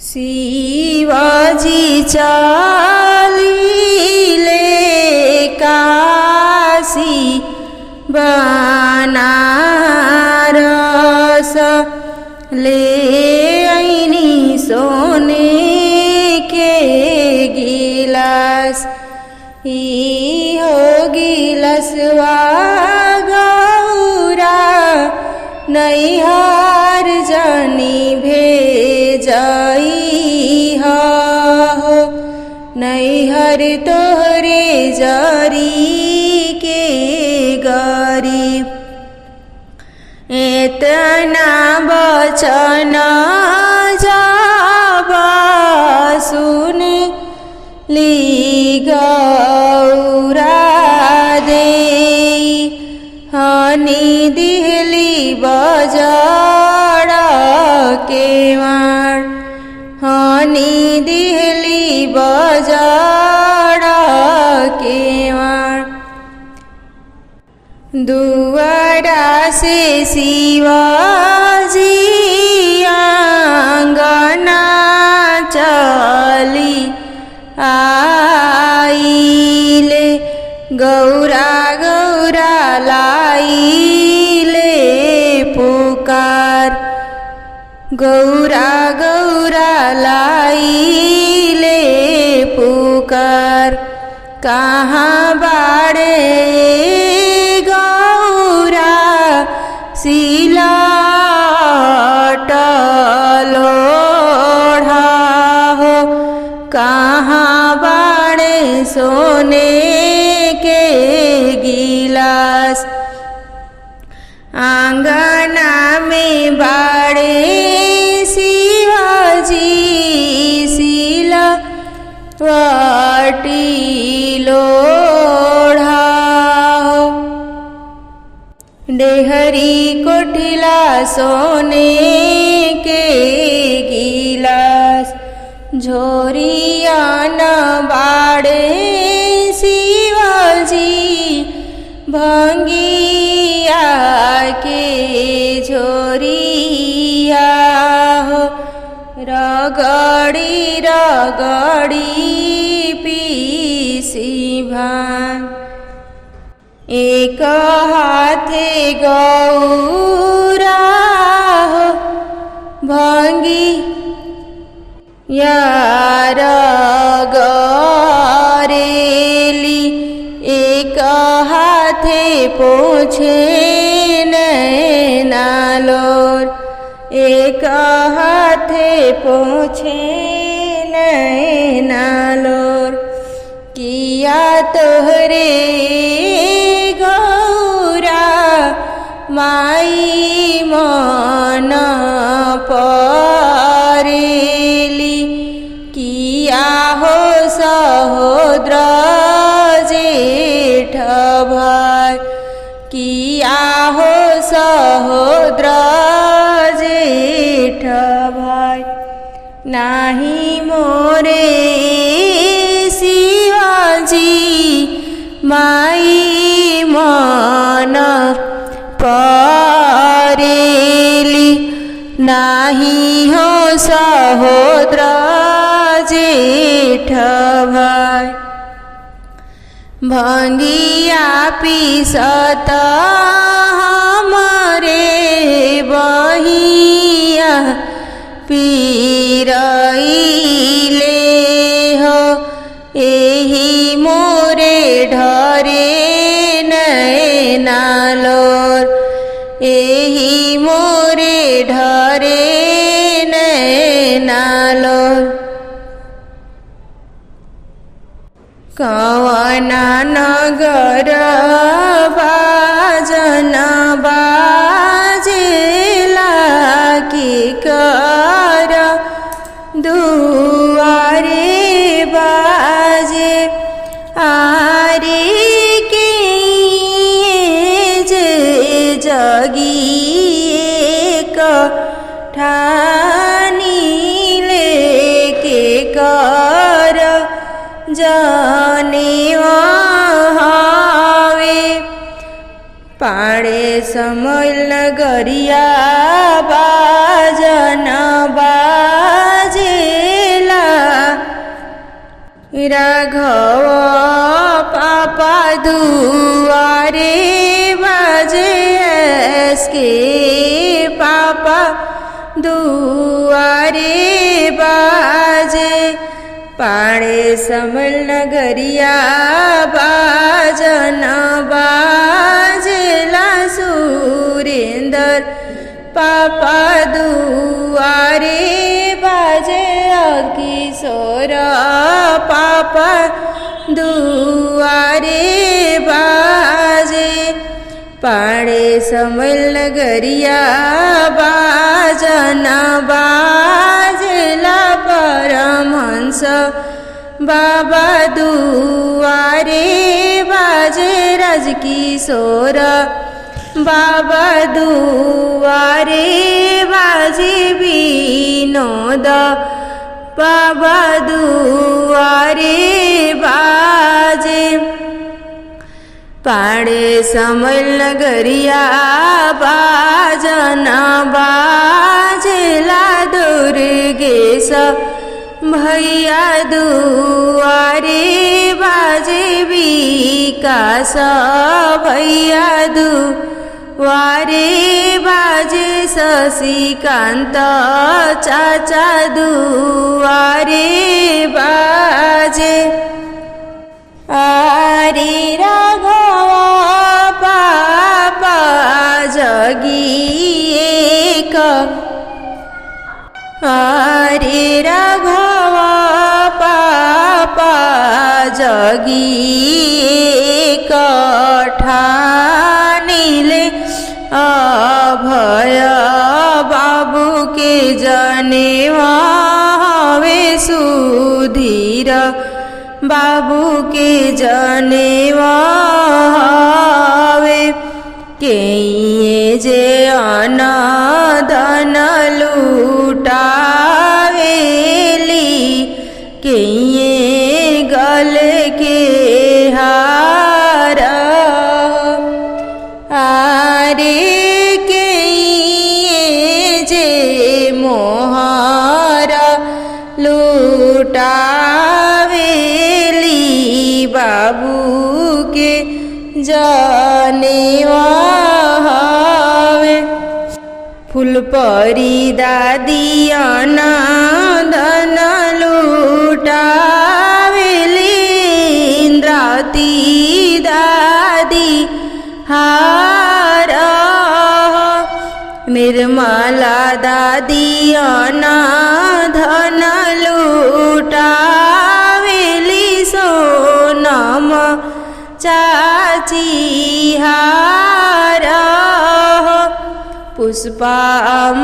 शिवाजी चालिले काशी बनारस, ले आईनी सोने के गिलास। ई हो गिलसवा गौरा नैहर जनी भेजई हो, नैहर तोहरे जरी के गरीब। एतना बचन जब सुने ली गौरा देई, हनी दिहली बजार के मार, हनी दिहली बजार के मार। दुआरा से शिवाजी आंगना चली आइले, गौरा गौरा लाइले पुकार, गौरा गौरा लाइले पुकार। कहाँ बाड़े गौरा सिलट लोढ़ा हो, कहाँ बाड़े सोने के गिलास। आंगना में बाड़े शिवाजी सिलवटी लोढ़ा हो, डेहरी कोठिला सोने के गिलास। झोरिया न बाड़े शिवाजी भंगिया के झोरिया हो, रगड़ी रगड़ी पीसी भांग। एक हाथे गौरा हो भंगी यार गरेली, एक हाथे पोछे नैना लोर, एक हाथे पोछे नैना लोर। किया तोहरे गौरा माई मन परेली, किया हो सहोदर जेठ भाई, किया हो सहोदर जेठ भाई। नाही मोरे शिवाजी माई मन परेली, नाही हो सहोदर जेठ भाई। भंगिया पीसत हमरे बहिया पीरइले हो, एही मोरे ढरे नैना लोर, एही मोरे ढरे नैना लोर। कवना नगर बाजन बाजेला की कर दुआरे बाजे, आरे के जे जगी ठानी लेके कर जाने हवे, पाड़े समल राघव पापा दुआरे बाजे के पापा दुआरे बाजे पाड़े समल नगरिया बाजन बाजेला सुरेंदर पापा दुआरे बाजे किशोर पापा दुआरे बाजे पाड़े समल नगरिया बाजन बाजेला परमहंस बाबा दुआरे बाजे राजकिशोर बाबा दुआरे बाजे विनोद बाबा दुआरे बाजे पाड़े समल नगरिया बाजन बाजेला दुर्गेश भैया दुआरे बाजे विकास भैया दुआरे बाजे शशिकांत चाचा दुआरे बाजे आरे राघव पापा जगी एक आरे राघव पापा जगी एक ठानिले अभय बाबू के जनेवा हवे सुधीर बाबू के जनेवा हवे के जे अन धन लुटावेली के गल के हार आरे के जे मोहर लुटावेली बाबू के जनेवा हवे फूलपरी दादी धन लुटावेली इंद्रावती दादी हार निर्मला दादी धन लुटावेली सोनम चाची हार पुष्पा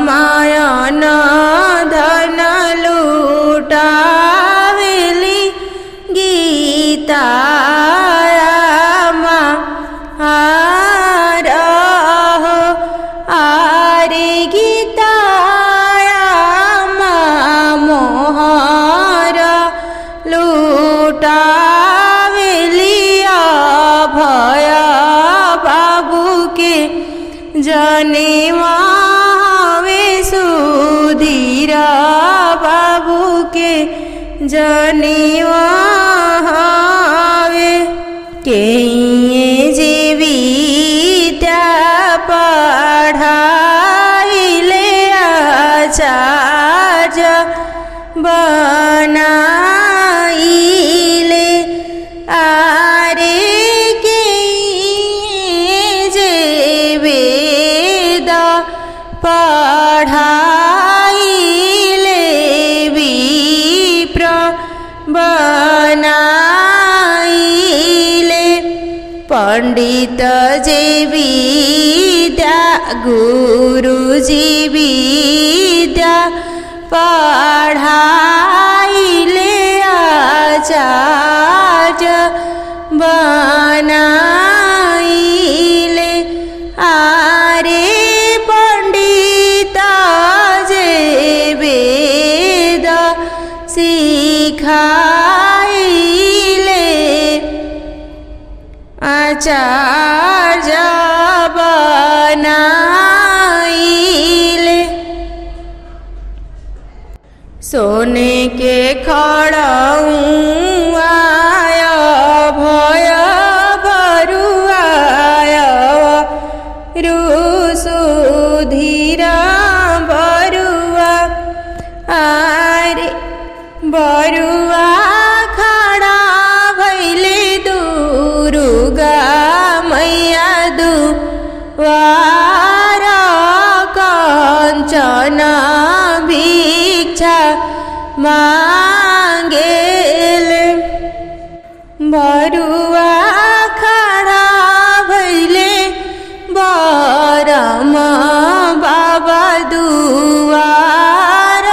मायन धन लुटावेली गीता हार आरे गीता मोहर लुटावेली अभय बाबू के जनेवा हवे सुधीर बाबू के जनेवा हवे के जे विद्या पढ़ाइले आचार्य बनाइले आरे के जे वेद पढ़ाइले विप्र बनाइले पंडित जे विद्या गुरुजी विद्या पढ़ाइले आचार्य बनाइले आरे पंडित जे वेद सिखाइले आचार्य बनाइले सोने के खड़उआ रे बरुआ खड़ा भैले दुर्गा मैया दुआर कंचन भिक्षा मांगेले बरुआ खड़ा भैले बरम बाबा दुआर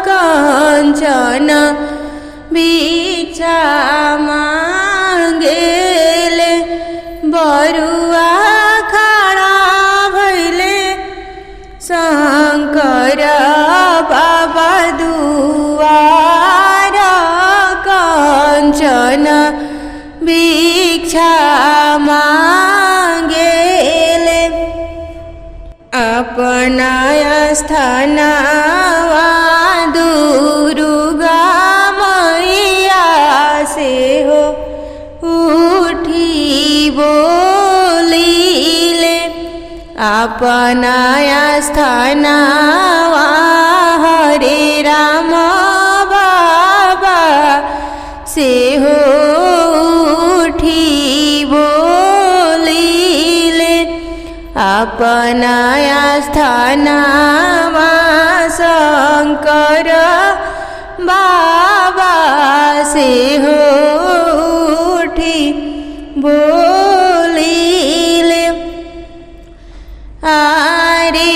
कंचन भिक्षा मांगेले बरुआ खड़ा भैले शंकर बाबा दुआर कंचन भिक्षा मांगेले अपना स्थानवा दुर्गा मैया से हो उठी बोलिले अपना स्थानवा हरे राम बाबा से हो उठी बोलिले अपना स्थानवा शंकर बाबा से हो उठी बोलिले आरे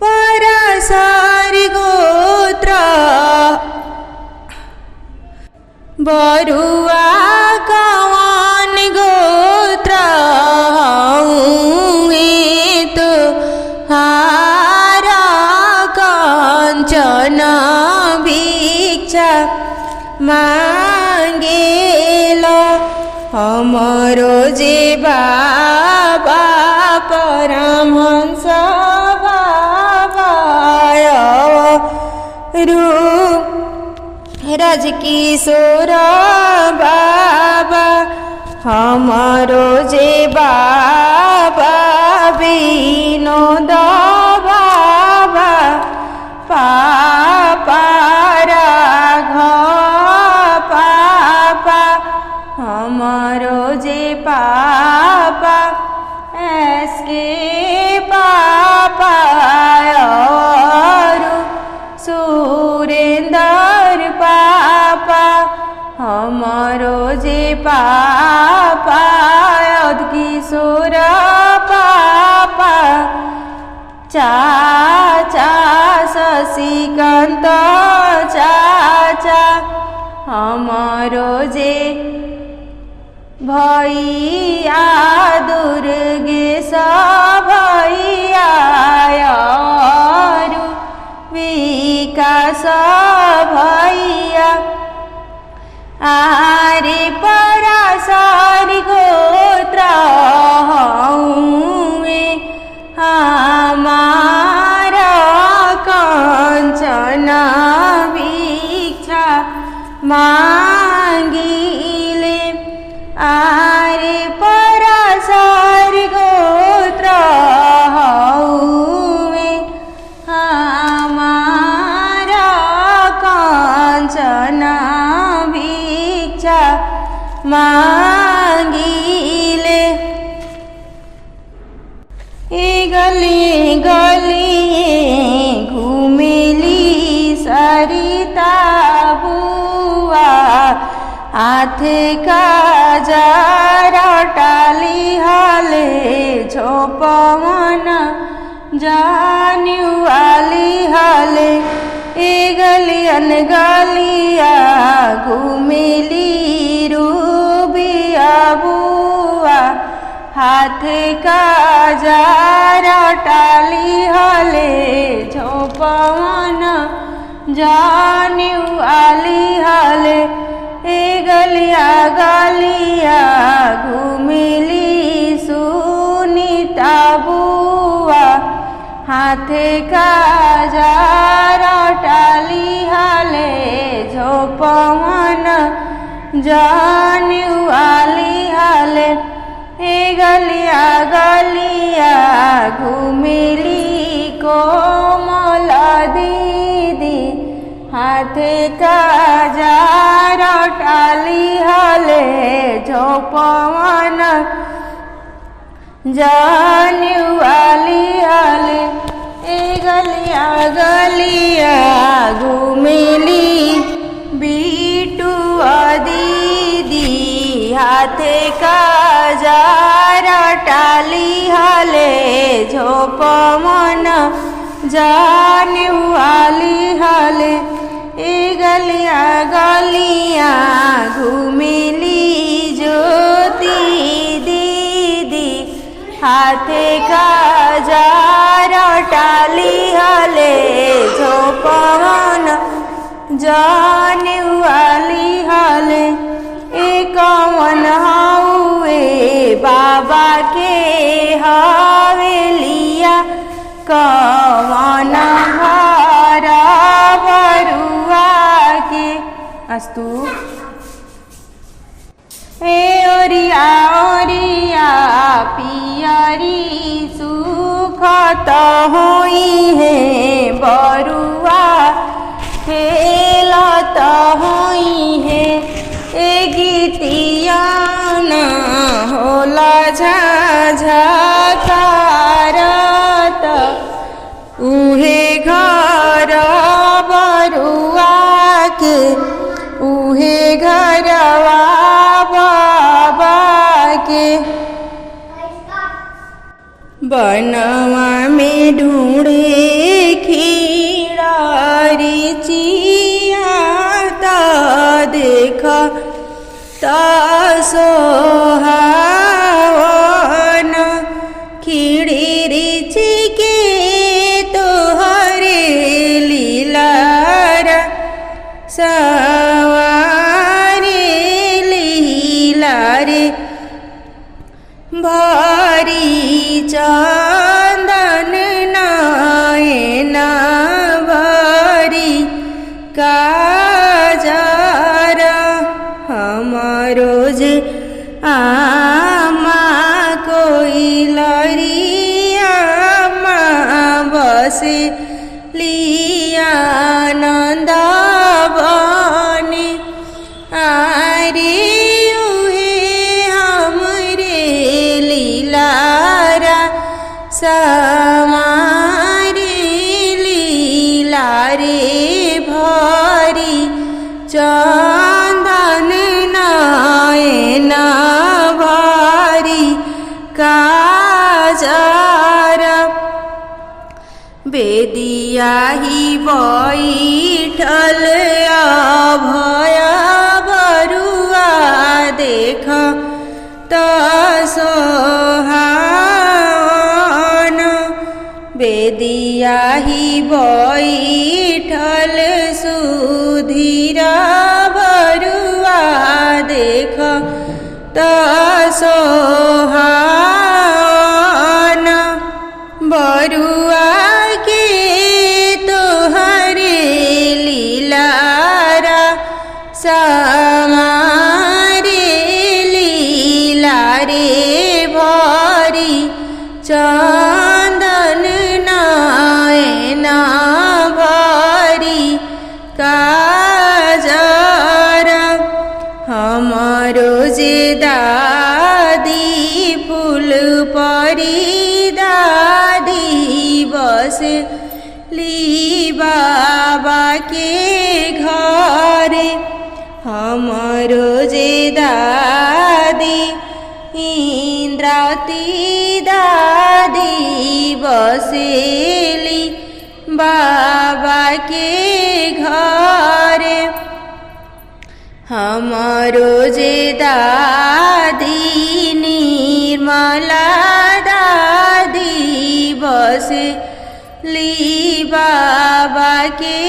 पराशर गोत्र बरुआ कवन गोत्र तो हार कंचन भिक्षा मांगेलो हमरो जे बाबा परमहंस बाबा राजकिशोर बाबा हमरो जे बाबा विनोद बाबा पापा राघव पापा हमरो जे पापा एसके पापा सुरेंद्र पापा हमरो जे पापा किशोर पापा चाचा शशिकांत चाचा हमरो जे भैया दुर्गेश भैया विकास भैया आरे पराशर गोत्र हउए हमार कंचन भिक्षा मांगिले आरे पराशर गोत्र हउए हमार कंचन भिक्षा मांगिले गली गली घूमिली सरिता बुआ हाथ का जरा टाली हाले झोपवन जान्यू वाली हाले गलियन गलिया घूमिली रूबिया बुआ हाथ का जरा टाली हले झोपवन जान्यू आली हले गलिया गलिया घूमिली सुनीता बुआ हाथ का जरा टाली हले झोपवन जान्यू आली हले गलिया गलिया घूमिली कोमल दी हाथे काजार टाली हले जो पवन जान्युआली हले ए गलिया गलिया घूमिली बीटुआ दीदी हाथे काजार टाली हले जो पवन जान्युआली हले ए गलिया गलिया घूमिली ज्योति दीदी हाथे काजार टाली हले जो पवन जान्युआली हले ए कौन हुए बाबा के हवेलिया कौन घर बरुआ के अस्तु ए ओरिया ओरिया पियरी सुखत होई है बरुआ खेलत होई है ए गीतिया न होला झाझकारत उहे घर बरुआ के उहे घरवा बाबा के बनवा में ढूंढे खीरारी चिया ता देख सोहावन खिड़ी रिचि के तोहरे लीलारा सवारे लीलारे भारी चंदन नयन भारी काजर हमरो जे आमा कोई लरिया बसे लिया नंद बने आरे उहे हमरे लीलारा समारे लीलारे भरी चंदन नयन भारी काजर बेदिया ही बैठल अभय बरुआ देख सोहावन बेदिया ही बैठल सुधीर बरुआ देख सोहावन बरुआ के तोहरे लीलारा समारे लीलारे भारी चंदन नयन भारी काजर हमरो जे दादी फूल परी दादी बस ली बाबा के घरे हमरो जे दादी इंद्रावती दादी बसेली बाबा के घरे हमरो जे दादी निर्मला दादी बसेली बाबा के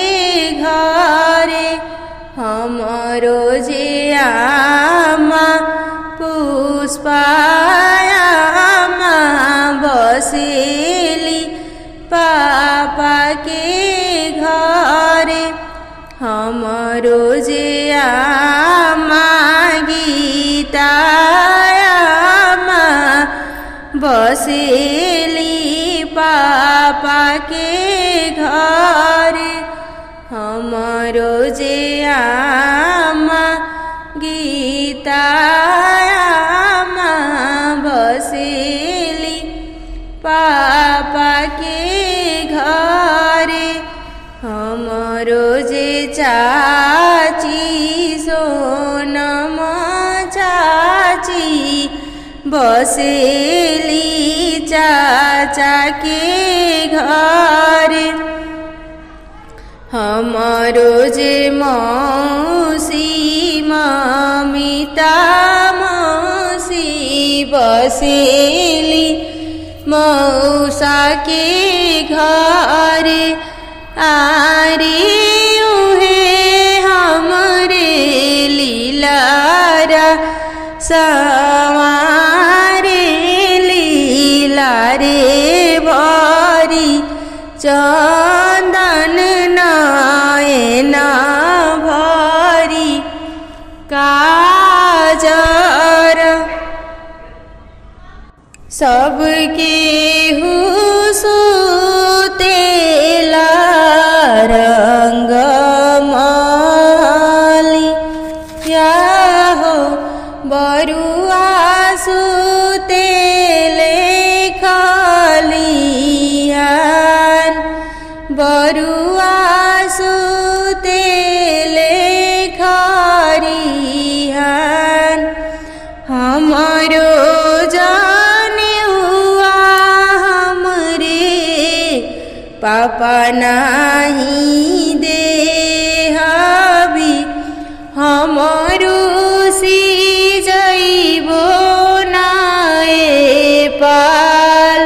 घरे हमरो जे आमा पुष्पायामा बसेली पापा के घरे हमरो जे आमा गीतायामा बसेली पापा के घरे हमरो जे आमा गीता आमा बसेली पापा के घरे हमरो जे चाची सोनम चाची बसेली चाचा के घरे हमरो जे मौसी ममिता मौसी बसेली मौसा के घरे आरे उहे हमरे लीलारा सवारे लीला रे भरी चंदन नयना भरी काजर सबके हुसुतेला रंग माली या हो बरुआ सुतेले खलियान बरुआ सुतेले खरियान हमरो पापा नाही देहबी हमरो सी जइबो नाए पाल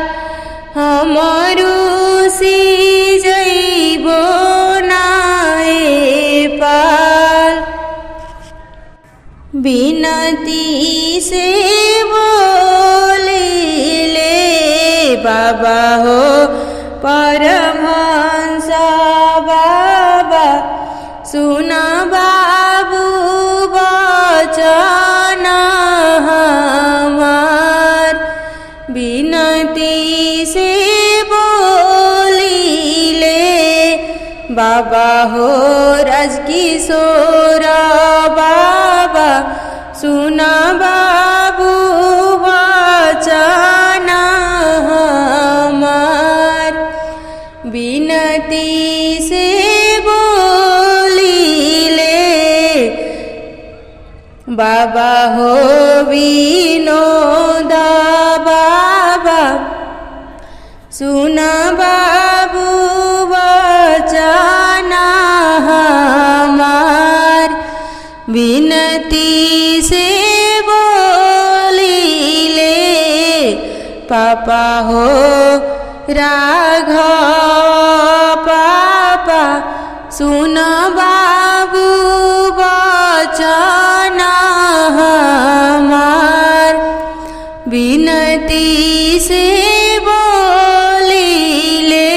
हमरो सी जइबो नाए पाल बिनती से बोलिले बाबा हो परमहंस बाबा सुन बाबू बचन हमार बिनती से बोलिले बाबा हो राजकिशोर बाबा सुन बाबू बचन हमार बिनती से बोलिले बाबा हो विनोद बाबा सुन बाबू बचन हमार बिनती से बोलिले पापा हो राघव पापा सुन बाबू बचन हमार बिनती से बोलिले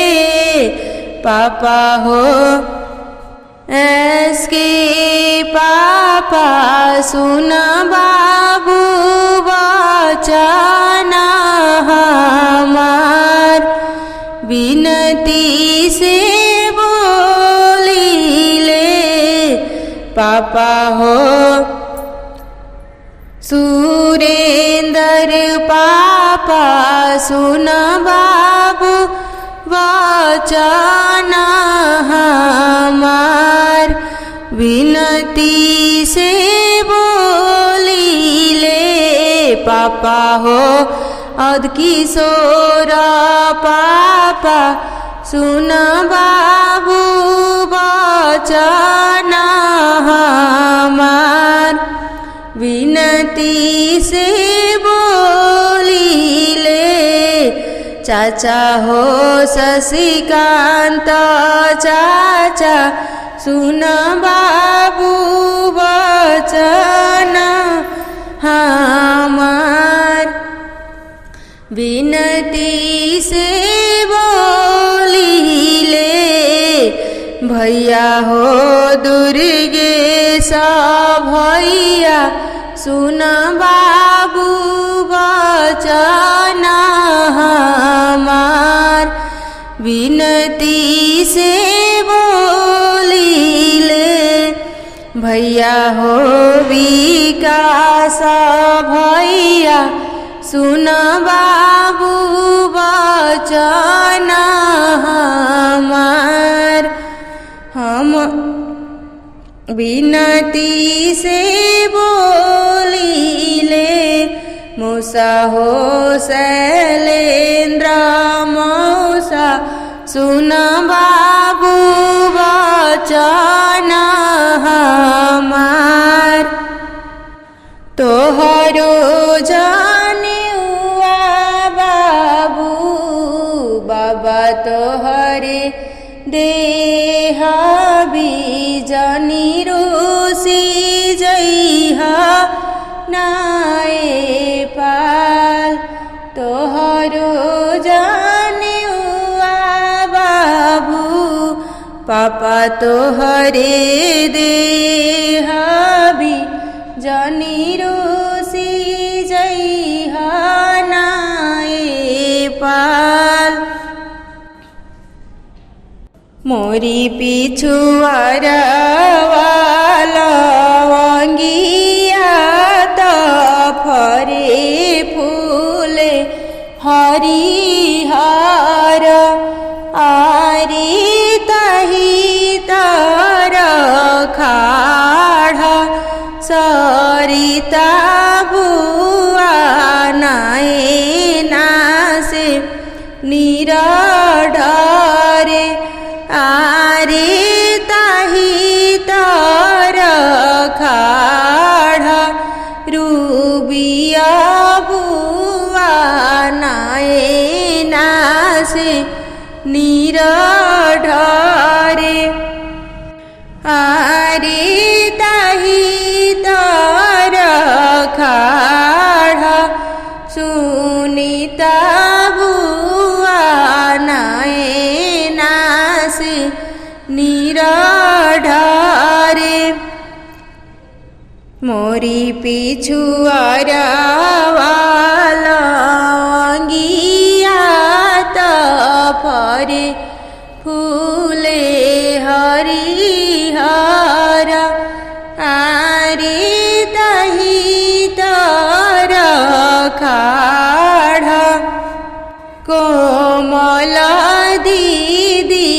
पापा हो ऐसके पापा सुन बाबू बचन हमार बिनती से बोलिले पापा हो सुरेंद्र पापा सुन बाबू बचन हमार विनती से बोलिले पापा हो अधकिशोर पापा सुन बाबू बचन हमार विनती से बोलिले चाचा हो शशिकांत चाचा सुन बाबू बचन हमार विनती से बोलिले भैया हो दुर्गेश भैया सुन बाबू बचन हमार विनती से बोलिले। भैया हो विकास भैया सुन बाबू वचन हमार। हम विनती से बोलिले मूसा हो शैलेन्द्र मौसा सुन बाबू वचन हमार। तोहरो जानियुआ बाबू बाबा तोहरे देह बीजनी रोसी जइहा नाए पाल। तोहरो जानियुआ बाबू पापा तोहरे देह बीजनी रोसी जइहा नाए पाल। मोरी पिछुआरा लवंगिया त फरे फूले हरिहर आरी तही तर खाड़ सरिता बुआ नाए नासे निरढरे आरे ताही तर खाड़ रूबिया बुआ नाए नासे निरढरे आरे ताही तर खाड़ सुनीता बुआ नाए नासे निरढरे। मोरी पिछुआरा लवंगिया त फरे फूले हरिहर आरे तही तर खाड़ कोमल दीदी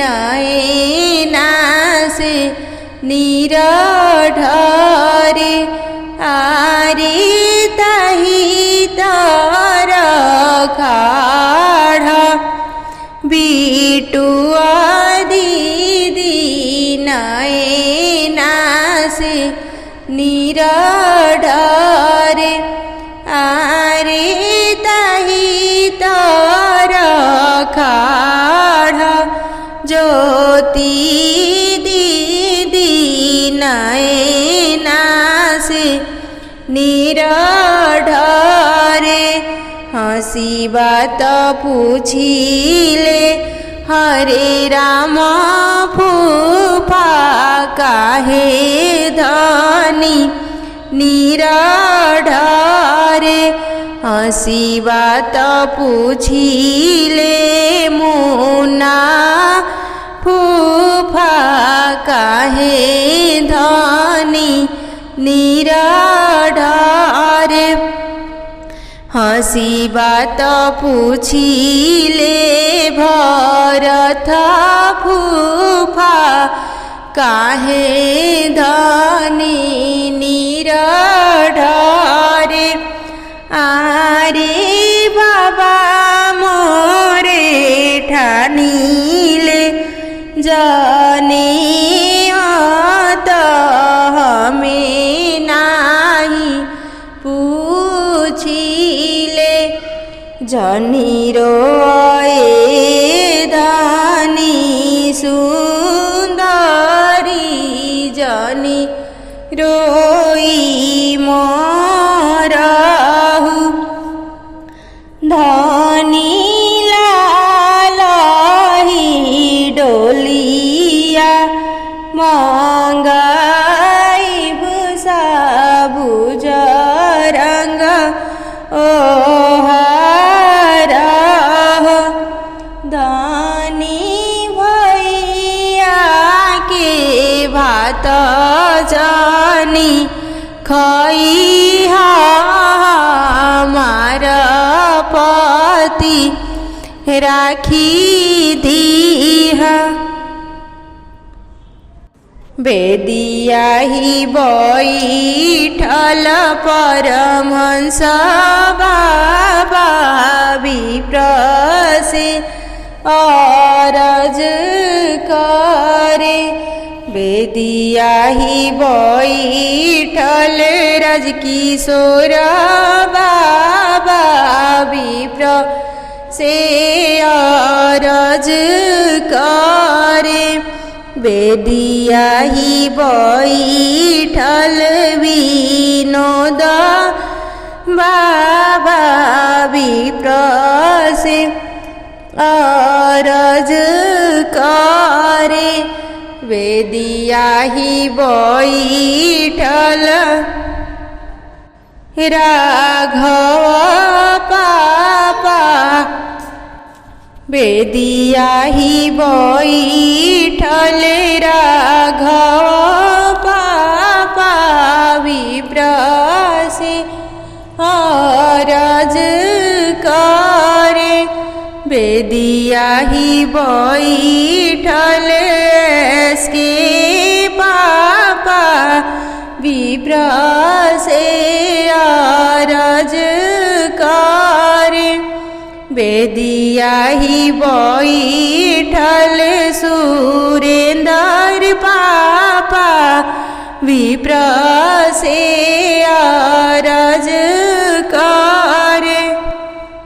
नाए नासे निरढरे आरे तही तर खाड़ बिटुआ दीदी नाए नासे निरढरे आरे तही तर खाड़ ज्योति दीदी नाए नासे निरढरे हंसी बात पूछिले हरे राम फूफा काहे धनी निरढरे हंसी बात पूछिले मुन्ना फूफा काहे धनी निरढरे हंसी बात पूछिले भरत फूफा काहे धनी निरढरे आरे बाबा मोरे ठानिले जाने त हमें नाही पूछिले जनी रोए धानी सुंदरी जनी रोई मोरहु धनी लालही डोलिया मंगाई भूसा भुज रंग ओहारा धनी भैया के भात खइहा हमार पति राखी दीहा। बेदिया ही बैठल परमहंस बाबा विप्र से अरज करे। बेदिया ही बैठल राजकिशोर बाबा विप्र से अरज करे। बेदिया ही बैठल विनोद बाबा विप्र से अरज करे। बेदिया ही बैठल राघव पापा। बेदिया ही बैठल राघव पापा विप्र से अरज करे। बेदिया ही बैठल के पापा विप्र से अरज करे। बेदिया ही बैठल सुरेंद्र पापा विप्र से अरज करे।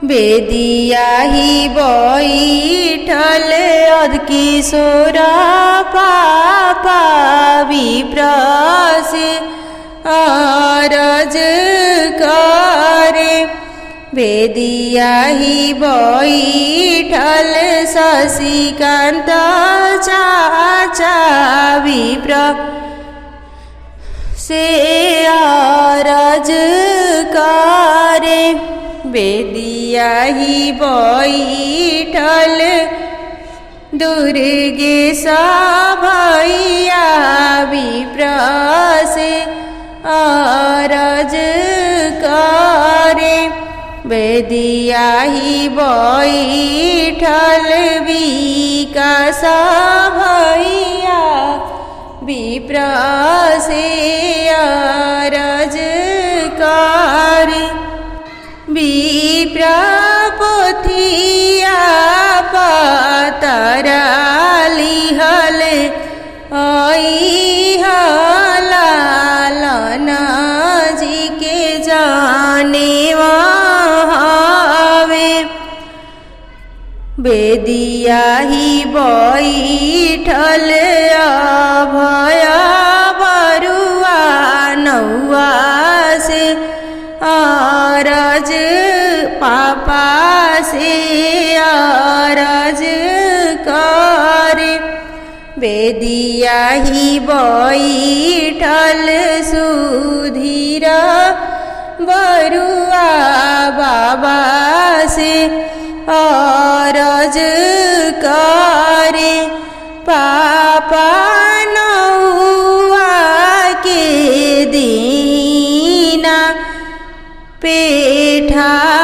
बेदिया ही बैठल अधकिशोर पापा विप्र से अरज करे। बेदिया ही बैठल शशिकांत चाचा विप्र से अरज करे। बेदिया ही बैठल दुर्गेश भैया विप्र से अरज करे। बेदिया ही बैठल विकास भैया विप्र से अरज करे। विप्र पोथिया पतर लिहल लालन जी के जाने हवे। बेदिया ही बैठल अभय बरुआ नौआ से अरज पापा से अरज करे। बेदिया ही बैठल सुधीर बरुआ बाबा से अरज करे। पापा नौआ के दीना पेठाई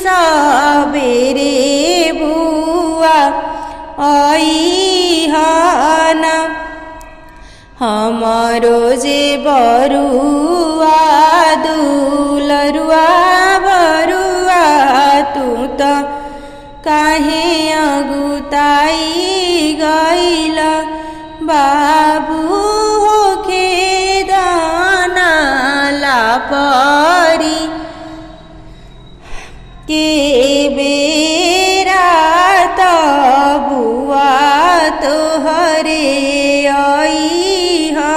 सबेरे बुआ अइहना। हमारो जे बरुआ दुलरुआ बरुआ तू तो काहे अगुताई गइला। बाबू होके दाना लापरी के बेरा बुआ तोहरे अइहन।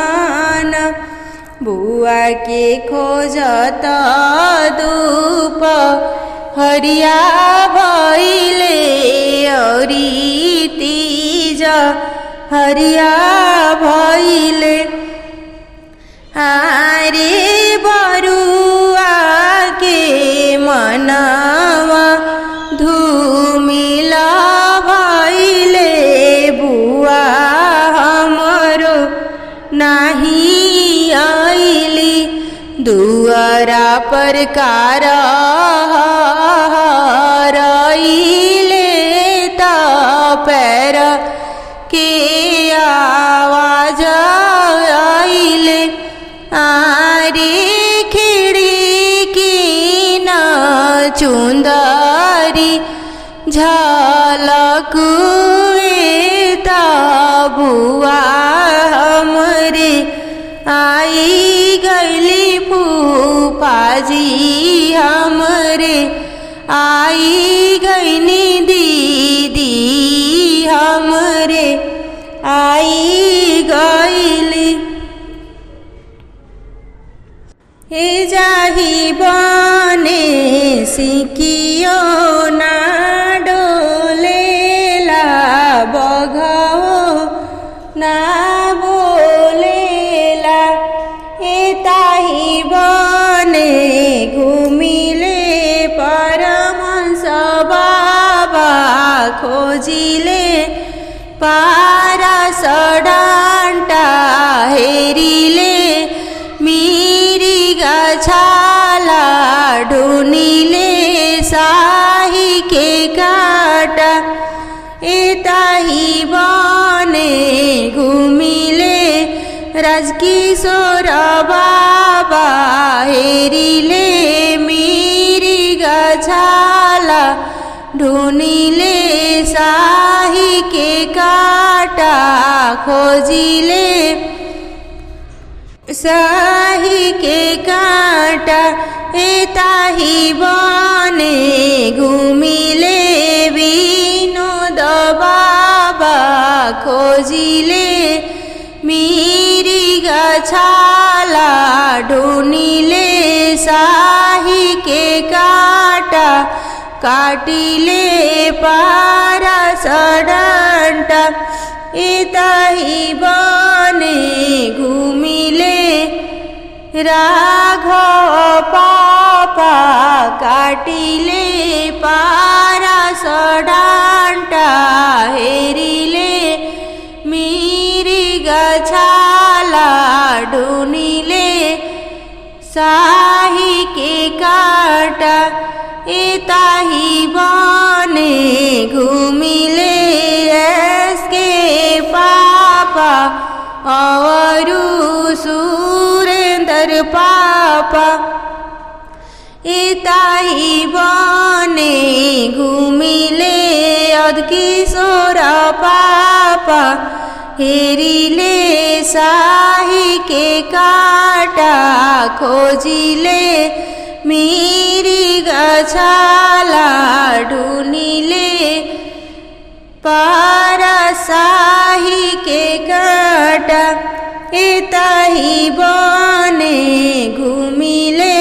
बुआ के खोजत धूप हरिया भइले औरी तीज हरिया भइले। आरे बरुआ के मनवा धूमिल भइले। बुआ हमरो नाही आइले। सरकार रईले त पैर के आवाज आइले आरे खिड़की न चुंदरी झलकुए त बुआ हमरे आई गईली फूफाजी हमरे आई गईनी दीदी हमरे आई गईली हे जाही बने सिकियो ना डोलेला बघो ना बोलेला हे ताही बने घुमिले परमहंस बाबा खोजिले पारस डांटा हेरिले मिरिगा छाला ढूनिले साही के काटा एताही बने घुमिले राजकिशोर बाबा हेरिले मिरिगा छाला ढूनिले साही के काटा खोजिले साही के काटा एताही बने घुमिले विनोद बाबा खोजिले मिरिगा छाला ढूनिले साही के काटा काटिले पारस डांटा एताही बने घुमिले राघव पापा काटिले पारस डांटा हेरिले मिरिगा छाला ढूनिले साही के काटा एताही बने घुमिले एसके पापा औरु सुरेंद्र पापा एताही बने घुमिले अधकिशोर पापा हेरिले साही के काटा खोजिले मिरिगा छाला ढूनिले पारसाही के काटा एताही बने घुमिले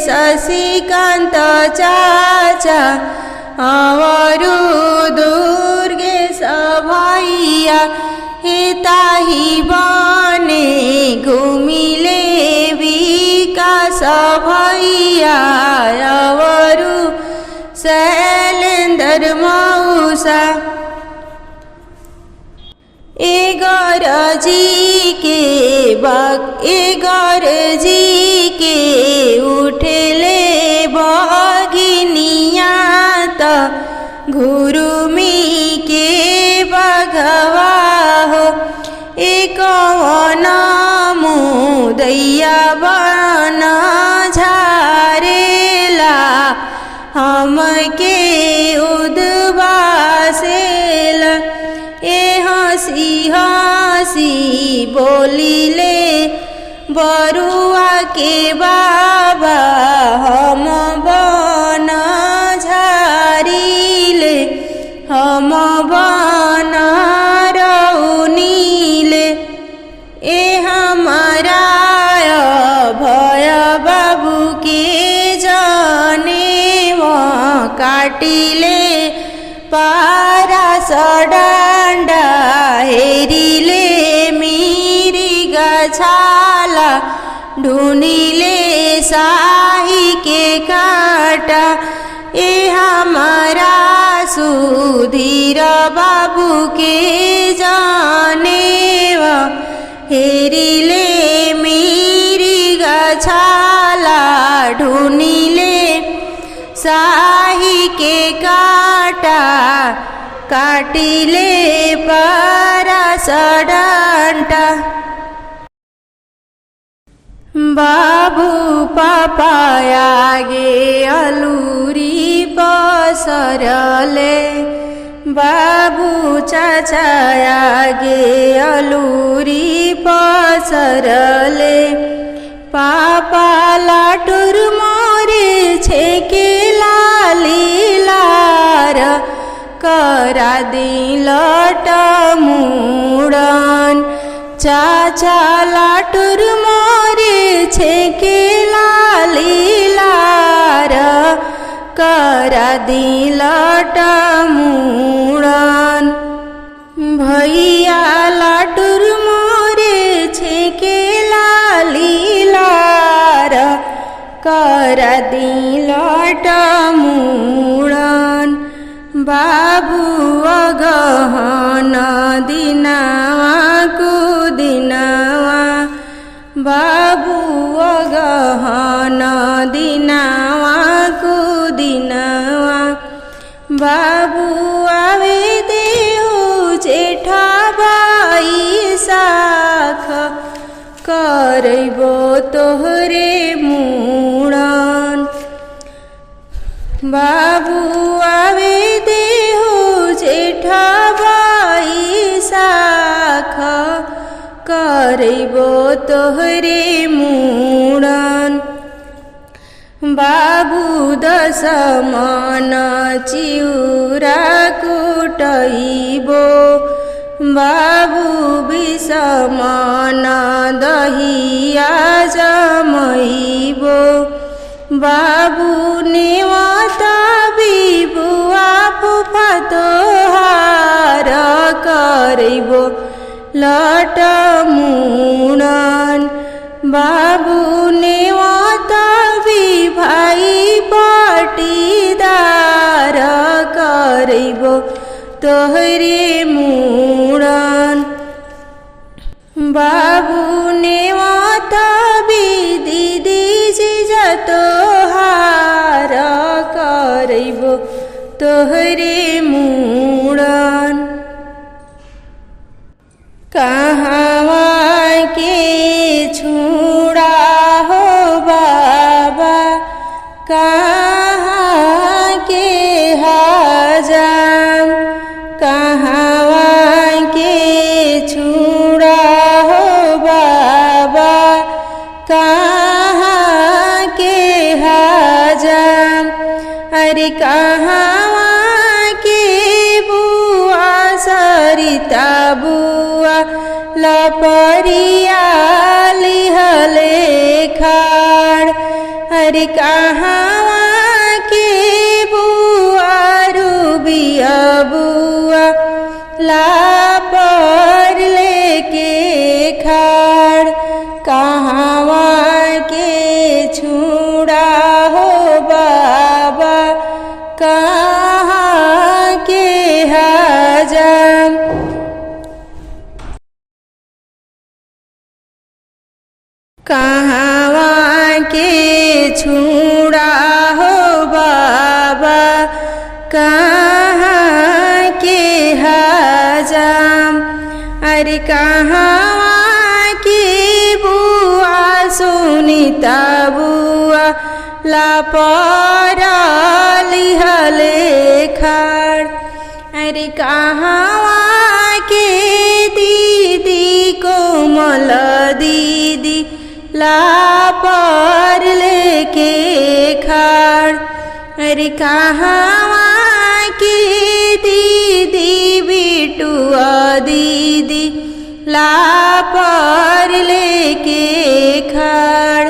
शशिकांत चाचा औरु दुर्गेश भैया एताही बने घुमिले विकास भैया औरु शैलेंद्र मौसा एगर जी के उठले बघिनिया त घुरुमी के बघवा हो एकवन मुदैया बन झारेला हमके उद्वासेला ए हंसी हंसी बोलिले बरुआ के बाबा हम बन झारिले हम बन रौनीले ए हमारा भय बाबू के जाने काटिले पारस डांडा हेरिले मिरिगा छाला ढूनिले साही के काटा ए हमारा सुधीर बाबू के जानेवा हेरिले मिरिगा छाला ढूनी काटिले परास डाँटा। बाबु पापायागे अलुरी पसरले, बाबु चाचायागे अलुरी पसरले। पापा लाटुर मोरे छेकेला लीलार, करा दिलट मुडन। चाचा लाटुर मोरे छेकेला लीलार, करा दिलट मुडन। भैया लाटुर मोरे छेकेला लीलार, करा दिलट मुडन। बाबु अगहन दिनवा कुदिनवा, बाबु अगहन दिनवा कुदिनवा। बाबु आवे देहु जेठा बैसाख, करैबो तोहरे मुडन। बाबु आवे देहु जेठा बैसाख, करैबो तोहरे मुडन। बाबु 10 मन चिउरा कुटैबो, बाबु 20 मन दहिया जमैबो। बाबु नेवाता बिबुआ फुफा तोहार, करैबो लट मुडन। बाबु नेवाता बि भाइ पटीदार, करैबो तोहरे मुडन। बाबु नेवाता बि दिदी जिजा तोहार, करैबो तोहरे मुडन। कहवा के छुड़ा हो बाबा, कहाँ के हजाम। कहवा के छुड़ा हो बाबा, कहाँ के हजाम। अरे कहवा के बुआ सरिता बुआ, लपरिया लिहले खाड़। अरे कहवा के बुआ रूबिया बुआ, लापर लेके खाड़। कहवा के छुड़ा हो बाबा, कहाँ के हजाम। कहवा के छुड़ा हो बाबा, कहाँ के हजाम। अरे कहवा के बुआ सुनीता बुआ, लापर लिहले खाड़। अरे कहवा के दीदी कोमल दीदी, लापर लेके खाड़। अरे कहवा के दीदी बिटुआ दीदी, लापर लेके खाड़।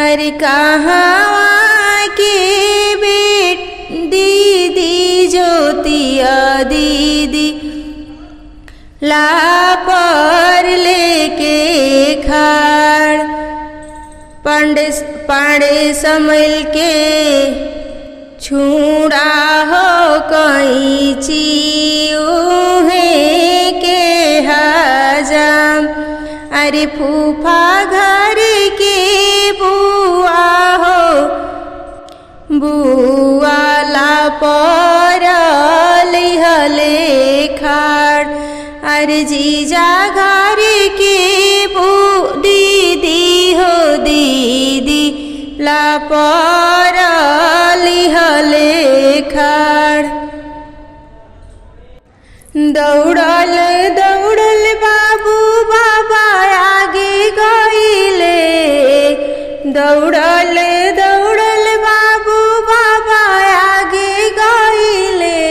अरे कहवा के दीदी ज्योतिया दीदी, लापर लेके खाड़। पांडे समल के छुड़ा हो कैची, उहे के हजाम। अरे फूफा घर के बुआ हो, बुआ लापर लिहले खाड़। अरे जीजा घर के दीदी हो दीदी लापर लिहले खाड़। दौड़ल दौड़ल बाबू बाबा आगे गईले, दौड़ल दौड़ल बाबू बाबा आगे गईले।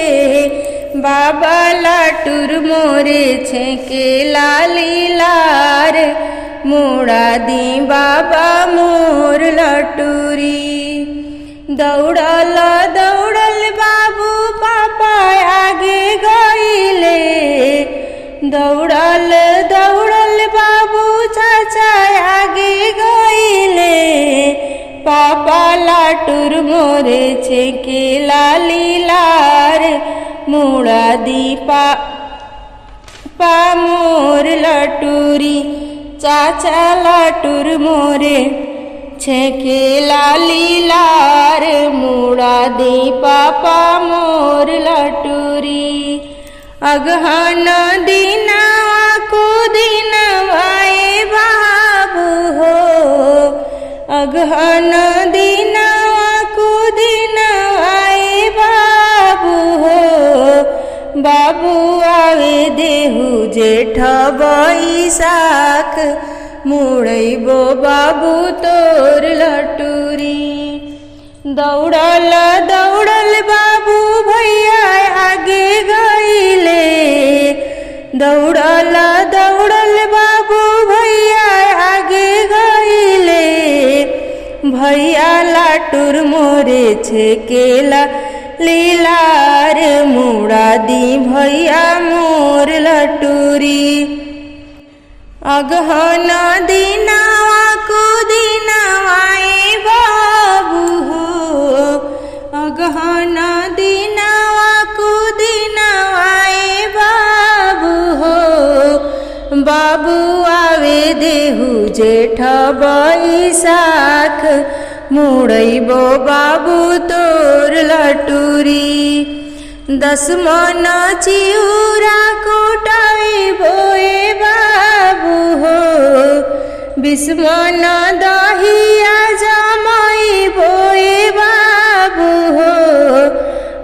बाबा लाटुर मोरे छेके लाली लार, मोड़ा दी बाबा मोर लटूरी। दौड़ल दौड़ल बाबू पापा आगे गईले, दौड़ल दौड़ल बाबू चाचा आगे गईले। पापा लाटुर मोरे छेके लाली लार, मोड़ा दी पा मोर लटूरी। चाचा लाटुर मोरे छेके लाली लार, मोड़ा दी पापा मोर लटूरी। अगहन दिनवा को दिनवाए बाबू हो, अगहन दिनवा को दिनवाए बाबू हो। बाबू आवे देहु जेठ बैसाख, मुड़ैबो बाबू तोर लटूरी। दौड़ल दौड़ल बाबू भैया आगे गईले, दौड़ल दौड़ल बाबू भैया आगे गईले। भैया लाटुर मोरे छेके लीलार, मुड़ा दी भैया मोर लटूरी। अगहन दिनवा को दिनवाए बाबू हो, अगहन दिनवा को दिनवाए बाबू हो। बाबू आवे देहु जेठ बैसाख, मुड़ैबो बाबू तोर लटूरी। 10 मन चिउरा कुटाइबो ए बाबू हो, 20 मन दहिया जमाइबो ए बाबू हो।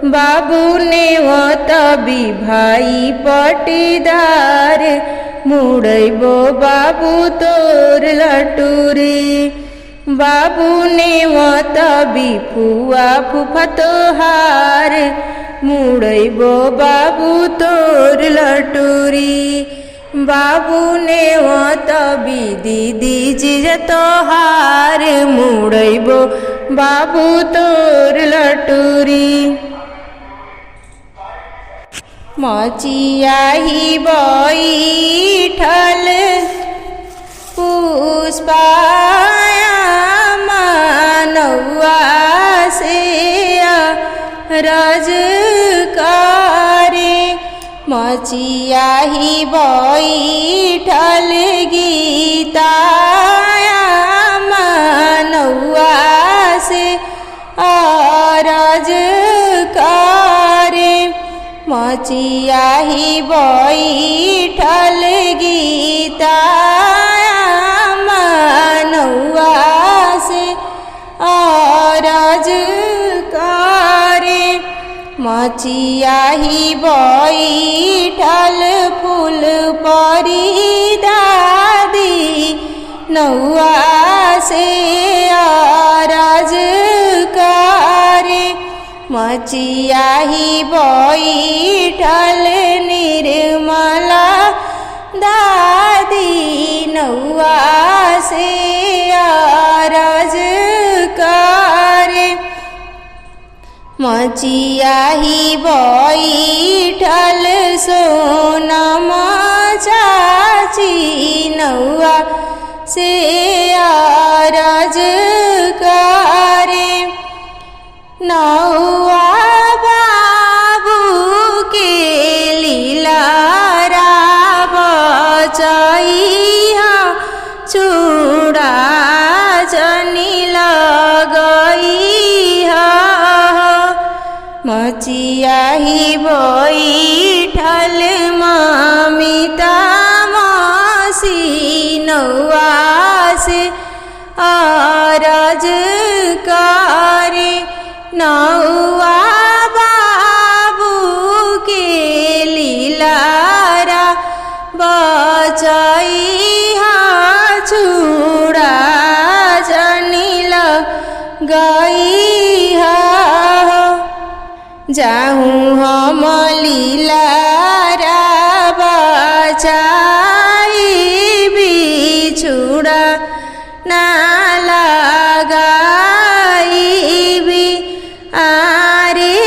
बाबू नेवत भाई पटीदार, मुड़ैबो बाबू तोर लटूरी। बाबू नेवत फुआ फुफा तोहार, मुड़ैबो बाबू तोर लटूरी। बाबू नेवत दीदी जीजा तोहार, मुड़ैबो बाबू तोर लटूरी। मचियाही बैठल पुष्पाया मानवा से रज करे। मचियाही बैठल गीताया मानवा से अरज करे। मचियाही बैठल गीताया मानवा से अरज करे। मचियाही बैठल फूल परी दादी, नौआ से अरज करे। मचियाही बैठल निर्मला दादी, नौआ से अरज करे। मचियाही बैठल सोनमा चाची, नौआ से अरज करे। नौआ बाबू के लीलारा बचैया, चूड़ा जनी लगैया। मचियाही बैठल नौआ से अरज करे नौआ बाबू के लीलारा बचैहा चूड़ा जनिल गईहा जाहूँ हम लीलारा बचाई बिछुड़ा ना लगाईबी आरे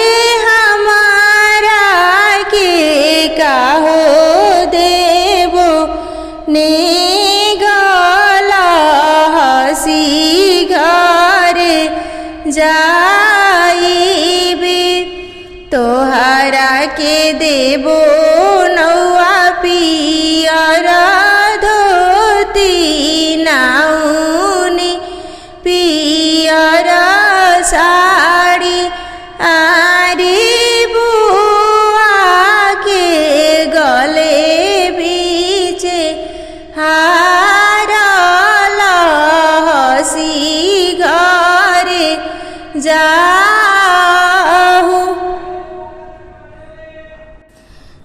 हमारा के काहो देवो ने गला हसी घरे जाईबी तोहरा के देवो नौआ पियर धोती नाउनी पियर साड़ी आरी बुआ के गले बीचे हारल हसी घरे जाहू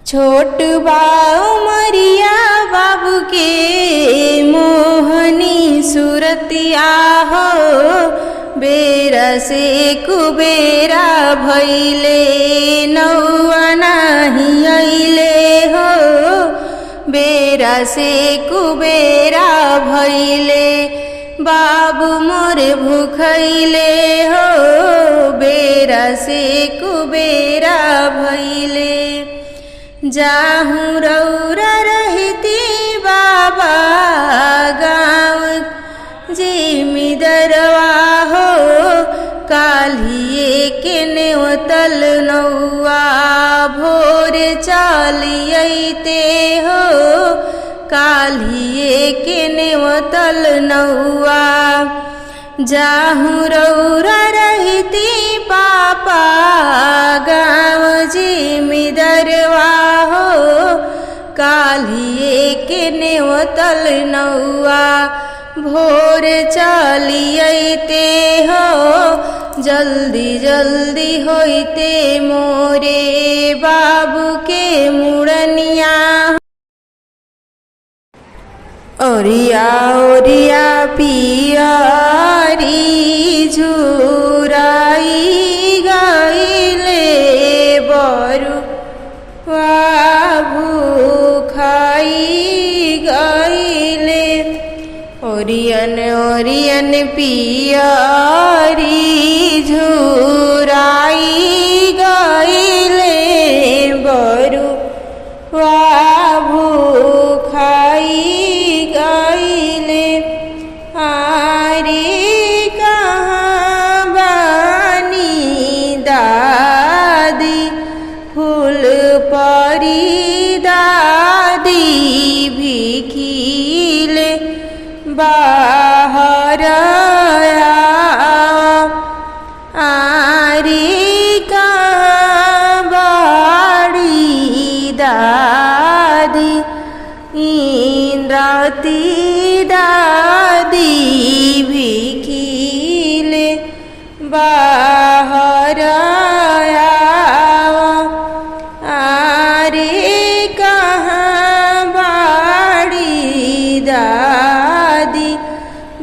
छोट बाऊ मरिया बाबू के मोहनी सुरतिया हो बेरा से कुबेरा भैले नौआ नाही अइले हो बेरा से कुबेरा भैले बाबू मोरे भूखैले हो बेरा से कुबेरा भैले जाहूँ रौरा रहती बाबा गाँव जिमिदरवा हो काल्हिए के नेवतल नौआ भोर चलियते हो काल्हिए के नेवतल नौआ जाहूँ रौरा रहती पापा गाँव जिमिदरवा हो काल्हिए के नेवतल नौआ भोर चलियते हो जल्दी जल्दी होइते मोरे बाबू के मुड़निया ओरिया ओरिया पियरी झुराई गईले बरु भूखाई गईले ओरियन ओरियन पियरी झुराई गईले बरु भूखाई गईले आरे कहाँ बानी दादी फूल परी दादी भिखिले बाहर आरे कहाँ बाड़ी दादी इंद्राती दादी भिखिले बाहर आरे कहाँ बाड़ी दादी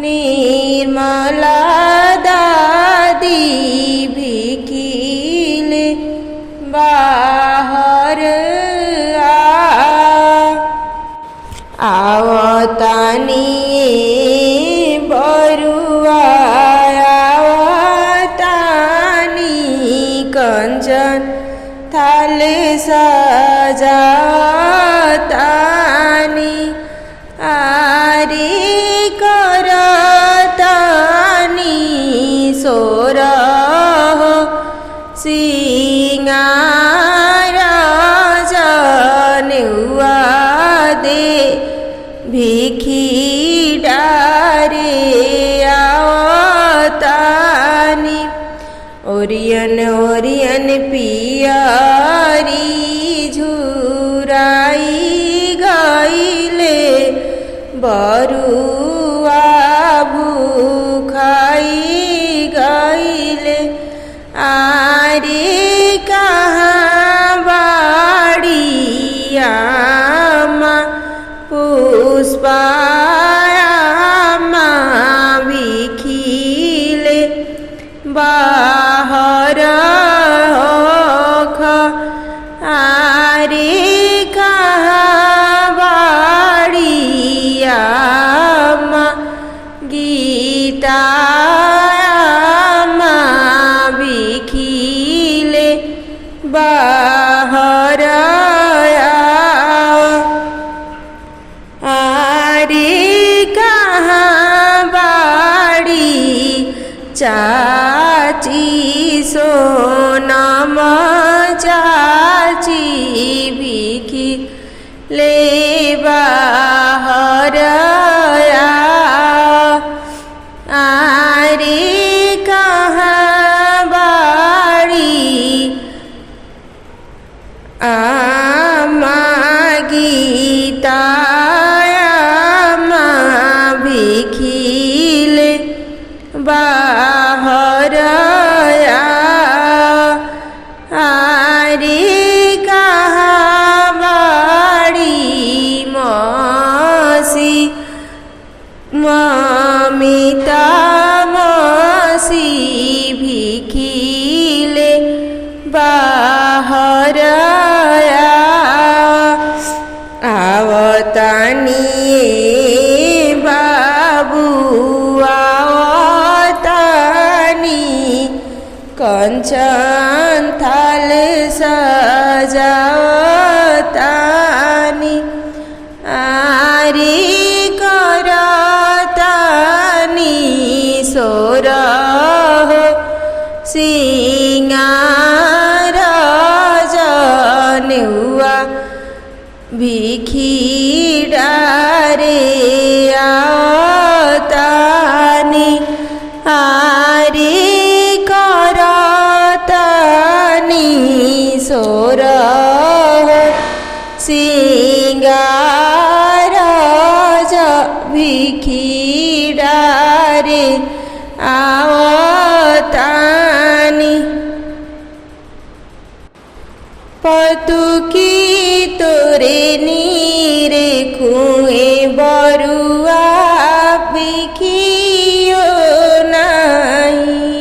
निर्मला दादी भिखिले बाहर आवतानी बरुआ आवतानी कंचन थाल सजातानी आरे करतानी सोरह सिंगार जनेउआ दे भिखी डारे आवतानी ओरियन ओरियन पियरी झुराई गईले बरुआ भूखाई गईले आरे कहाँ बाड़ियामा पुष्पायामा बिखिले बाहर आरे कहाँ बाड़ियामा गीतायामा बिखिले बाहर आरे कहाँ बाड़ी चाची सोनम चाची बिखिले बाहर आरे कहाँ बाड़ी आमा गीतायामा बिखिले बाहर आरे कहाँ बाड़ी मसी ममिता मसी बिखिले बाहर आवतानी बाबू आवतानी कंचन थाल सजावतानी आरे करतानी सोरह सिंगार जनेउआ बिखिडारे आवतानी आरे करतानी सोरह सिंगार बिखिडारे आवतानी पतुकी तोरे नीरे खुए बरुआ बिखियो नहीं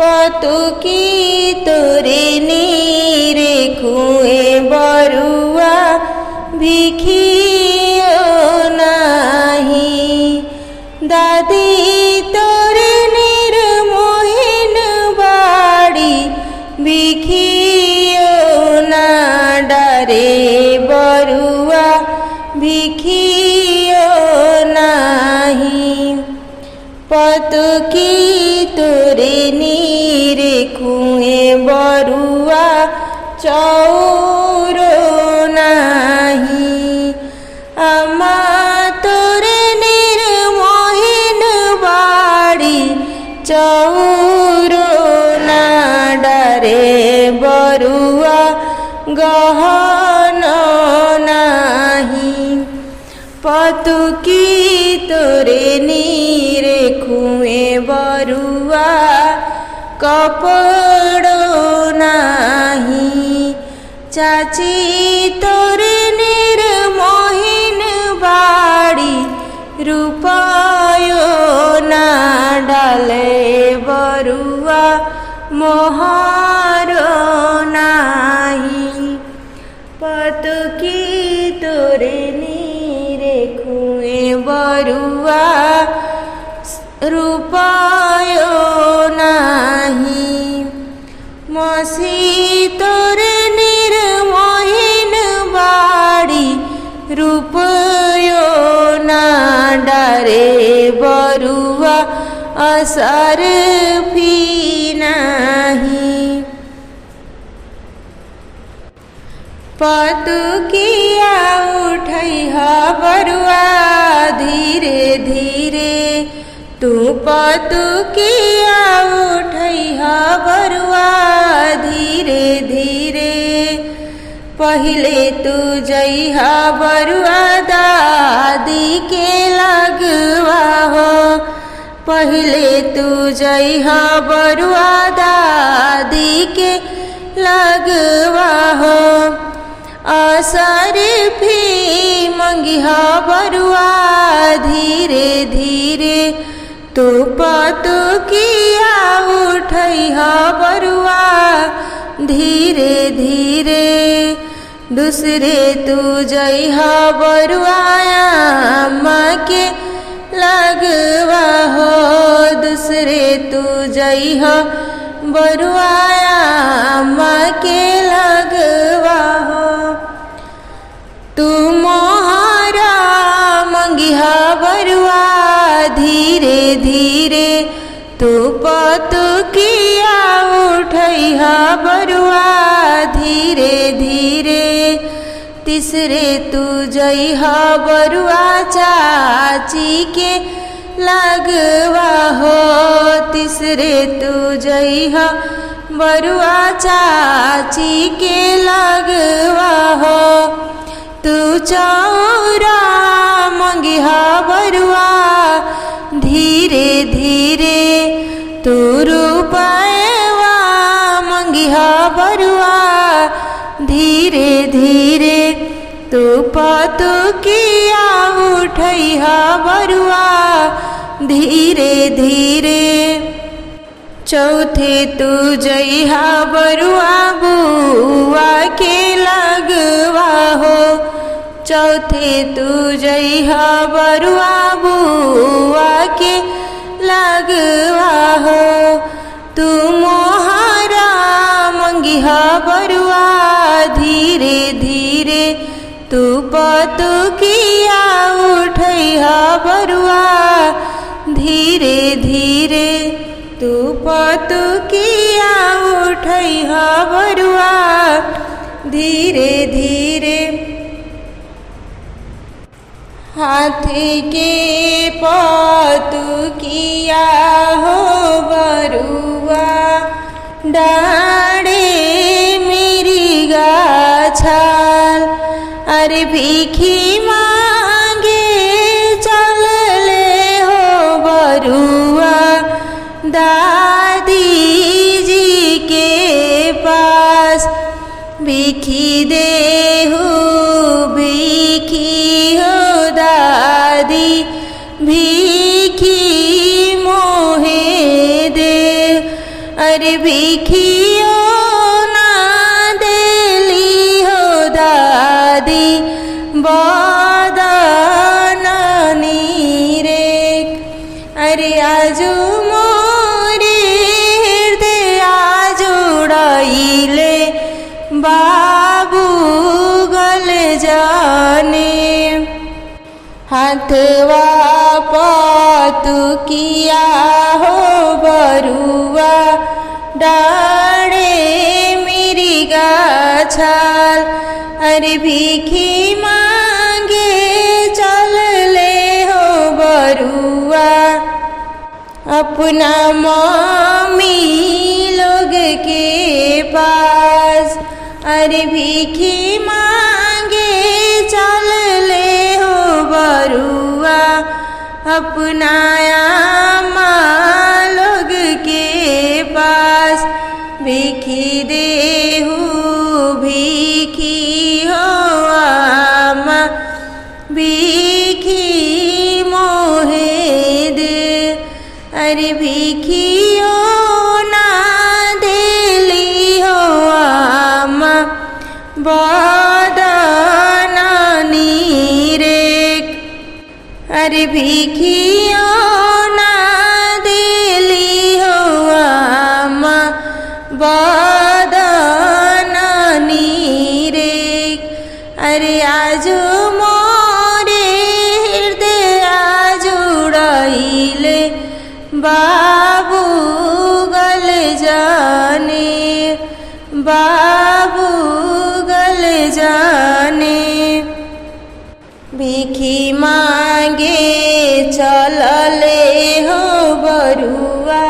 पतुकी तोरे नीरे खुए बरुआ बिखियो नहीं दादी तोरे निर्मोहिन बाड़ी बिखियो ना डरे बरुआ बिखियो नहीं पतुकी तोरे नीरे खुए बरुआ चौरो नहीं अम्मा तोरे निर्मोहिन बाड़ी चौरो ना डरे बरुआ गहन नहीं पतुकी तोरे नीरे खुए बरुआ कपड़ो नहीं चाची तोरे निर्मोहिन बाड़ी रूपायो ना डाले बरुआ मोहरो नहीं पतुकी तोरे नीरे खुए बरुआ रूपायो नहीं मसी तोरे निर्मोहिन बाड़ी रूपयो ना डरे बरुआ असर भी नहीं पतुकिया उठैहा बरुआ धीरे धीरे तू पतुकिया उठैहा बरुआ धीरे धीरे पहिले तू जइहा बरुआ दादी के पहिले तू जइह बरुआ दादी के लगवा हो। असरफी मंगिह बरुआ धीरे धीरे तू पतुकिया उठैह बरुआ धीरे धीरे। दूसरे तू जइह बरुआ अम्मा के लगवा हो। दूसरे तू जइह बरुआ अम्मा के लगवा हो। तू मोहरा मंगिह बरुआ धीरे धीरे तू पतुकिया उठैह बरुआ धीरे धीरे। तीसरे तू जइह बरुआ चाची के लगवा हो। तीसरे तू जइह बरुआ चाची के लगवा हो। तू चौरा मंगिह बरुआ धीरे धीरे तू रुपैया मंगिह बरुआ धीरे धीरे तू पतुकिया उठैह बरुआ धीरे धीरे। चौथे तू जइह बरुआ बुआ के लगवा हो। चौथे तू जइह बरुआ बुआ के लगवा हो। तू मोहरा मंगिह बरुआ धीरे धीरे तू पतुकिया उठैह बरुआ धीरे धीरे तू पतुकिया उठैह बरुआ धीरे धीरे। हाथी के पतुकिया हो बरुआ डाढ़े मेरी गाछाल। अरे भीखी मांगे चल ले हो बरुआ दादी जी के पास। भीखी देहु भीखी हो दादी भीखी मोहे दे। अरे भीखियो ना देली हो दादी बदननी रे। अरे आजू मोरे हृदय जुड़ाइले बाबू गल जाने। हाथवा पतुकिया हो बरुआ डाढ़े मेरी गाछाल। अरे भीखी मांगे चल ले हो बरुआ अपना मम्मी लोग के पास। अरे भीखी मांगे चल ले हो बरुआ अपना अम्मा लोग के पास। भीखी देहु भीखी हो अम्मा भीखी मोहे दे। अरे भीखियो ना देली हो अम्मा बदननी रे। अरे भीखियो ना देली हो अम्मा बदननी रे। अरे आजू मोरे हृदय जुड़ाइले बाबू गल जाने। बाबू गल जाने। भीखी मांगे चलले हो बरुआ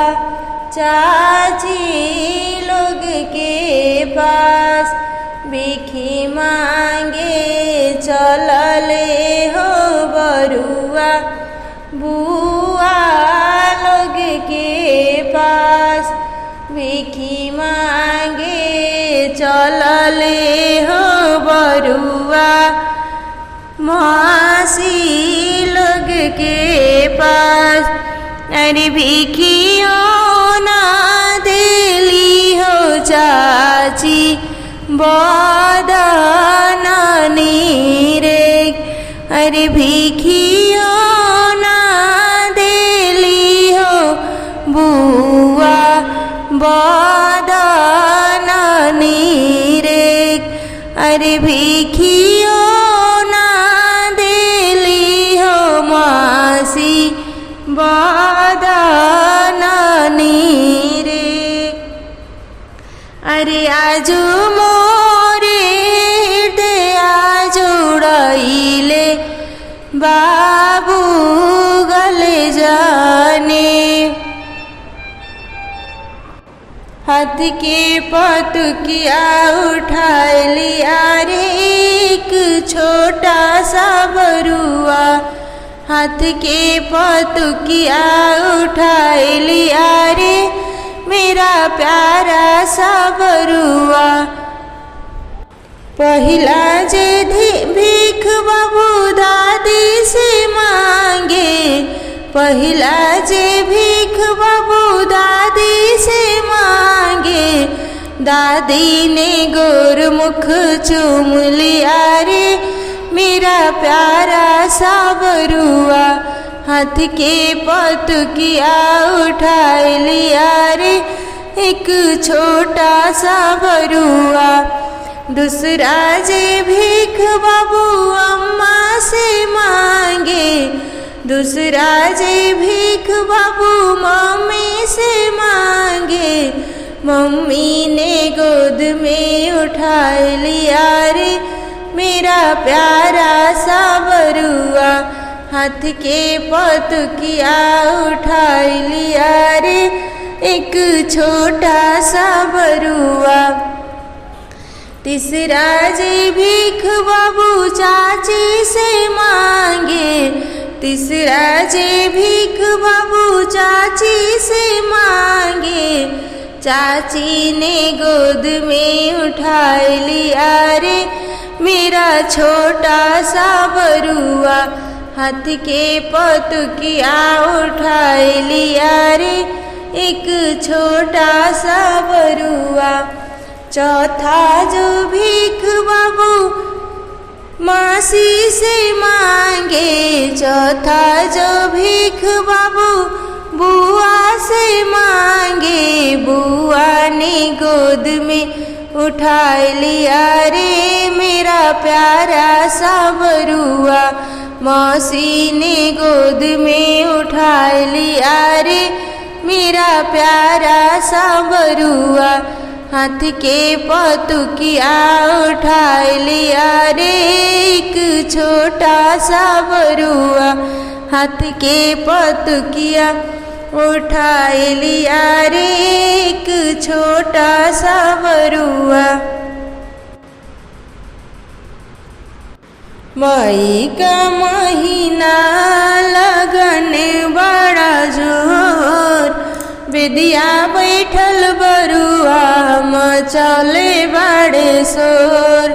चाची लोग के पास। भीखी मांगे चलले हो बरुआ बुआ लोग चलले हो बरुआ मासी लोग के पास। अरे भिखियों ना देली हो चाची बदनानी रे। अरे भिखियों ना देली हो बुआ बदनानी रे। अरे भिखियों ना देली हो मासी बदनानी रे। अरे आजू मोरे हृदया जुड़ाइले बाबू गले जाने। हाथ के पतुकिया उठा लिया रे एक छोटा सा बरुआ। हाथ के पतुकिया उठा लिया रे मेरा प्यारा सा बरुआ। पहिला जे भीख बाबू दादी से मांगे। पहिला जे भीख बाबू दादी से मांगे। दादी ने गोरमुख चूम लिया रे मेरा प्यारा सा बरुआ। हाथ के पतुकिया उठा लिया रे एक छोटा सा बरुआ। दूसरा जे भीख बाबू अम्मा से मांगे। दूसरा जे भीख बाबू मम्मी से मांगे। मम्मी ने गोद में उठा लिया रे मेरा प्यारा सा बरुआ। हाथ के पतुकिया उठा लिया रे एक छोटा सा बरुआ। तीसरा जे भीख बाबू चाची से मांगे। तीसरा जे भीख बाबू चाची से मांगे। चाची ने गोद में उठा लिया रे मेरा छोटा सा बरुआ। हाथ के पतुकिया उठा लिया रे एक छोटा सा बरुआ। चौथा जो भीख बाबू मासी से मांगे। चौथा जो भीख बाबू बुआ से मांगे। बुआ ने गोद में उठा लिया रे मेरा प्यारा सा बरुआ। मौसी ने गोद में उठा लिया रे मेरा प्यारा सा बरुआ। हाथ के पतुकिया उठा लिया रे एक छोटा सा बरुआ। हाथ के पतुकिया उठा लिया रे एक छोटा सा बरुआ। मई का महीना लगन बड़ा जोर। विद्या बैठल बरुआ मचले बड़े शोर।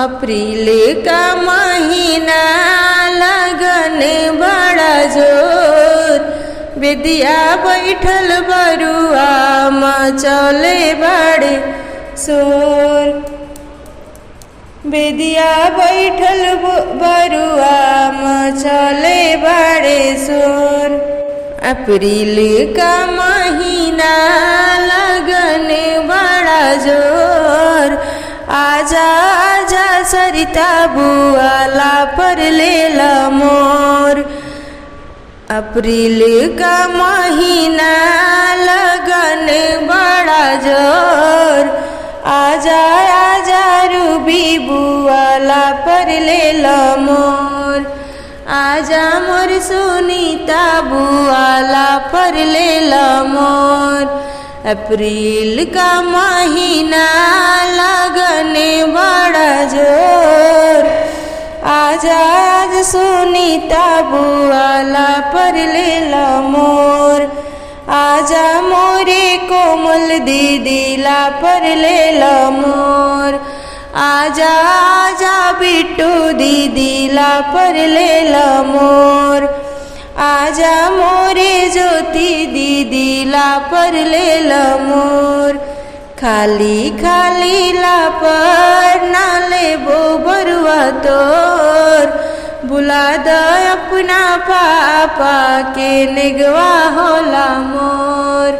अप्रैल का महीना लगन बड़ा जोर। विद्या बैठल बरुआ मचले बड़े शोर। विद्या बैठल बरुआ मचले बड़े शोर। अप्रैल का महीना लगन बड़ा जोर। आजा आजा सरिता बुआला पर लेला मोर। अप्रैल का महीना लगन बड़ा जोर। आजा आजा रूबी बुआला पर लेला मोर। आजा मोर सुनीता बुआला पर लेला मोर। अप्रैल का महीना लगन बड़ा जोर। आजा आज सुनीता बुआला पर लेला मोर। आजा मोरे कोमल दीदीला परलेल मोर। आजा आजा बिट्टू दीदीला परलेल मोर। आजा मोरे ज्योति दीदीला परलेल मोर। खाली खाली लापर नाले बो बरुआ तोर। बुला द अपना पापा के निगवा होला मोर।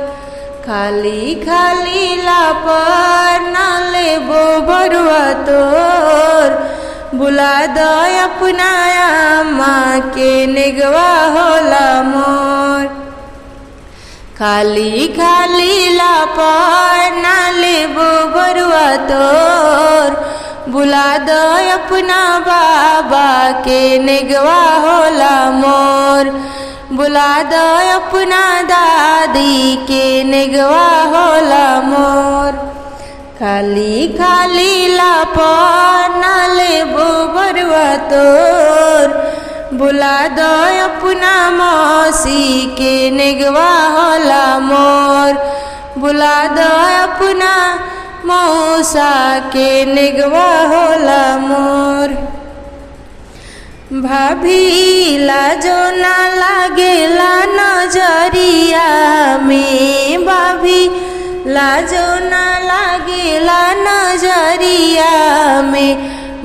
खाली खाली लापर नाले बो बरुआ तोर। बुला द अपना अम्मा के निगवा होला मोर। खाली खाली लापर नाले बो बरुआ तोर। बुला द अपना बाबा के निगवा होला मोर। बुला द अपना दादी के निगवा होला मोर। खाली खाली लापर नाले बो बरुआ तोर। बुला द अपना मौसी के निगवा होला मोर। बुला द अपना मौसा के निगवा होला मोर। भाभी लाजो ना लागेला नजरिया में। भाभी लाजो ना लागेला नजरिया में।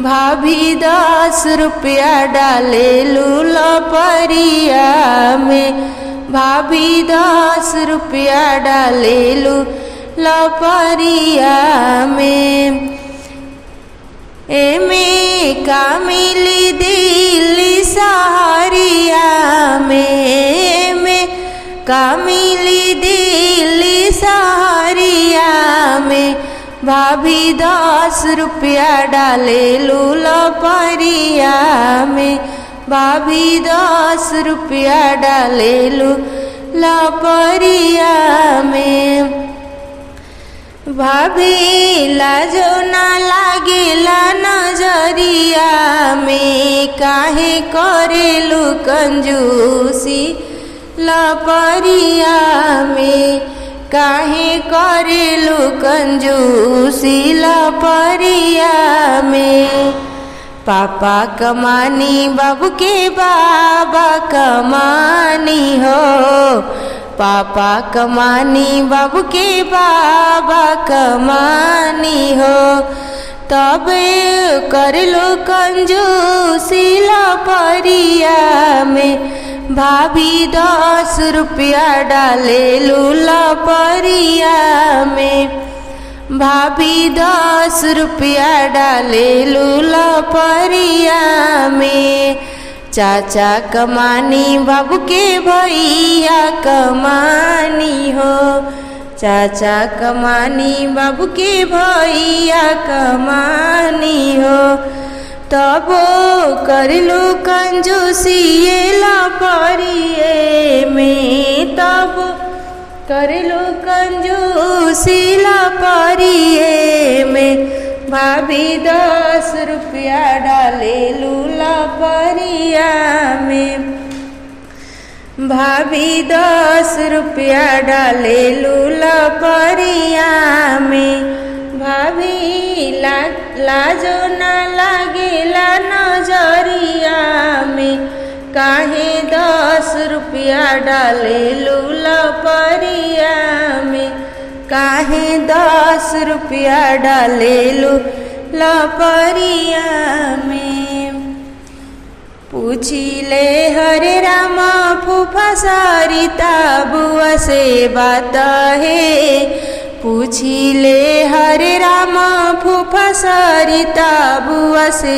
भाभी 10 रुपया डाले लपरिया में। भाभी 10 रुपया डाले लपरिया में। एमे का मिली दिल्ली सहारिया में। एमे का मिली दिल्ली सहारिया में। भाभी 10 रुपया डाले लपरिया में। भाभी 10 रुपया डाले लपरिया में। भाभी लाजो ना लागेला नजरिया में। काहे करेलु कंजूसी लपरिया में। काहे करेलु कंजूसी लपरिया में। पापा कमानी बाबू के बाबा कमानी हो। पापा कमानी बाबू के बाबा कमानी हो। तब कर लो कंजूसी लपरिया में। भाभी 10 रुपया डाले लपरिया में। भाभी 10 रुपया डाले लपरिया में। चाचा कमानी बाबू के भैया कमानी हो। चाचा कमानी बाबू के भैया कमानी हो। तब कर लो कंजूसी लपरिए में। तब कर लो कंजूसी लपरिए में। भाभी 10 रुपया डाले लपरिया में। भाभी 10 रुपया डाले लपरिया में। भाभी लाजो ना लागेला नजरिया में। काहे 10 रुपया डाले लपरिया में। काहे 10 रुपया डाले लपरिया में। पूछिले हरे रामा फूफा सरिता बुआ से बात है। पूछिले हरे रामा फूफा सरिता बुआ से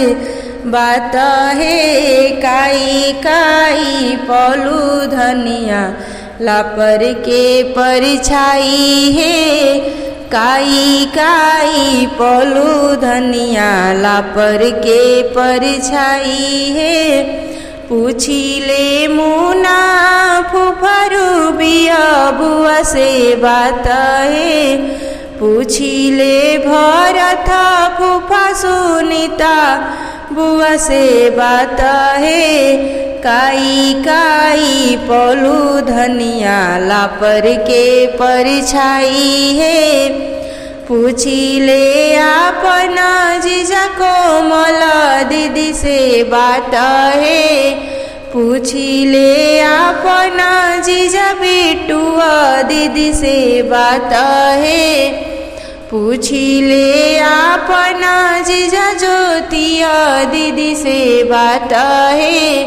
बात है। काई काई पलू धनिया लापर के परिछाई है। काई काई पलू धनिया लापर के परिछाई है। पूछिले मुना फुफारू बिया बुआ से बात है। पूछिले भरत फूफा सुनीता बुआ से बात है। काई काई पौलू धनिया लापर के परछाई है। पूछिले आपन जीजा कोमल दीदी से बात है। पूछिले आपन जीजा बिटुआ दीदी से बात है। पूछिले आपन जीजा ज्योतिया दीदी से बात है।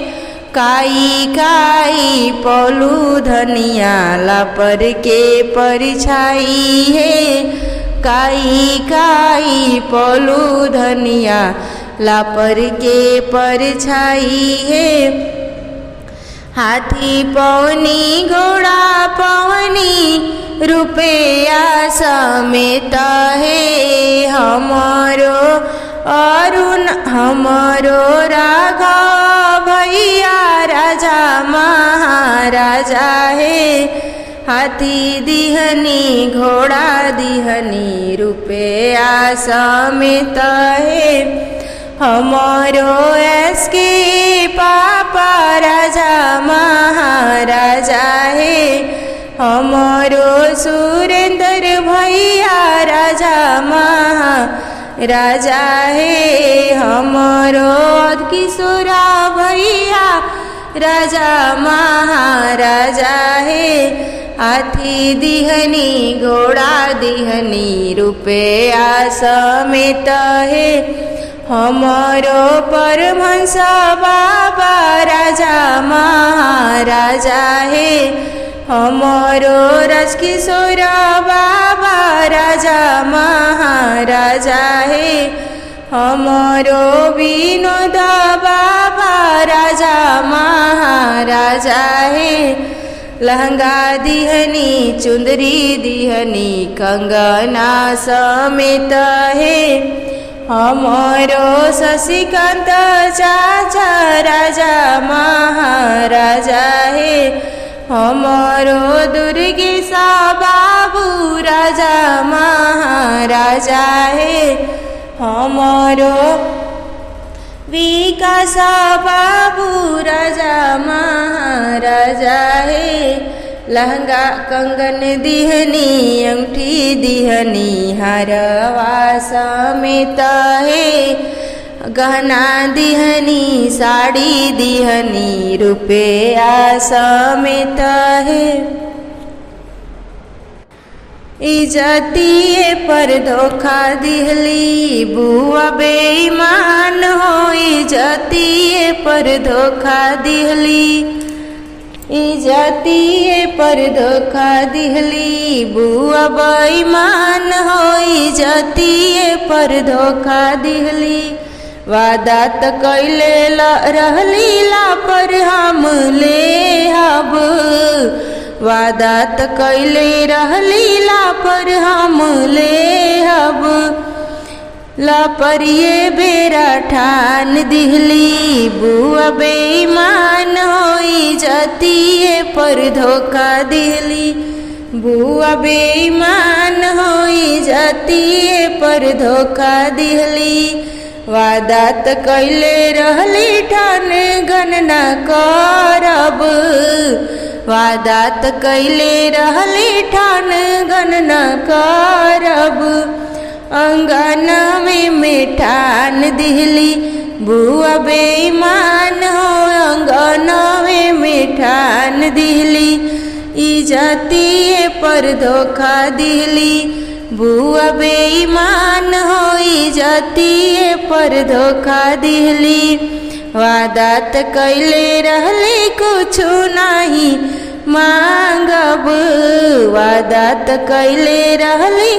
काई काई पौलू धनिया लापर के परछाई है। काई काई पौलू धनिया लापर के परछाई है। हाथी पवनी घोड़ा पवनी रुपया समेत है। हमारो अरुण हमारो राघव भैया राजा महाराजा है। हाथी दिहनी घोड़ा दिहनी रुपया समेत है। हमारो एसके पापा राजा महाराजा है। हमारो सुरेंद्र भैया राजा महाराजा है। हमारो किशोरा भैया राजा महाराजा है। हाथी दिहनी घोड़ा दिहनी रुपया समेत है। हमारो परमहंस बाबा राजा महाराजा है। हमारो राजकिशोर बाबा राजा महाराजा है। हमारो विनोद बाबा राजा महाराजा है। लहंगा दिहनी चुंदरी दिहनी कंगना समेत है। हमारो शशिकांत चाचा राजा महाराजा है। हमारो दुर्गेश बाबू राजा महाराजा है। हमारो विकास बाबू राजा महाराजा है। लहंगा कंगन दिहनी अंगठी दिहनी हारवा समेत है। गहना दिहनी साड़ी दिहनी रुपया समेत है। इज्जतिए पर धोखा दिहली बुआ बेईमान हो। इज्जतिए पर धोखा दिहली इज्जतिए पर धोखा दिहली बुआ बेईमान हो। इज्जतिए पर धोखा दिहली वादा त कैले रहली ला पर हम ले हब। वादा त कैले रहली ला पर हम ले हब। ला पर ये बेरा ठान दिहली बुआ बेईमान हो। इज्जतिए पर धोखा दिहली बुआ बेईमान हो। इज्जतिए पर धोखा दिहली वादा त कैले रहली ठान गणना करब। वादा त कैले रहली ठान गणना करब। अंगना में ठान दिहली बुआ बेईमान हो। अंगना में ठान दिहली इज्जतिए पर धोखा दिहली बुआ बेईमान हो। इज्जतिए पर धोखा दिहली वादा त कैले रहली कुछु नहीं मांगब। वादा त कैले रहली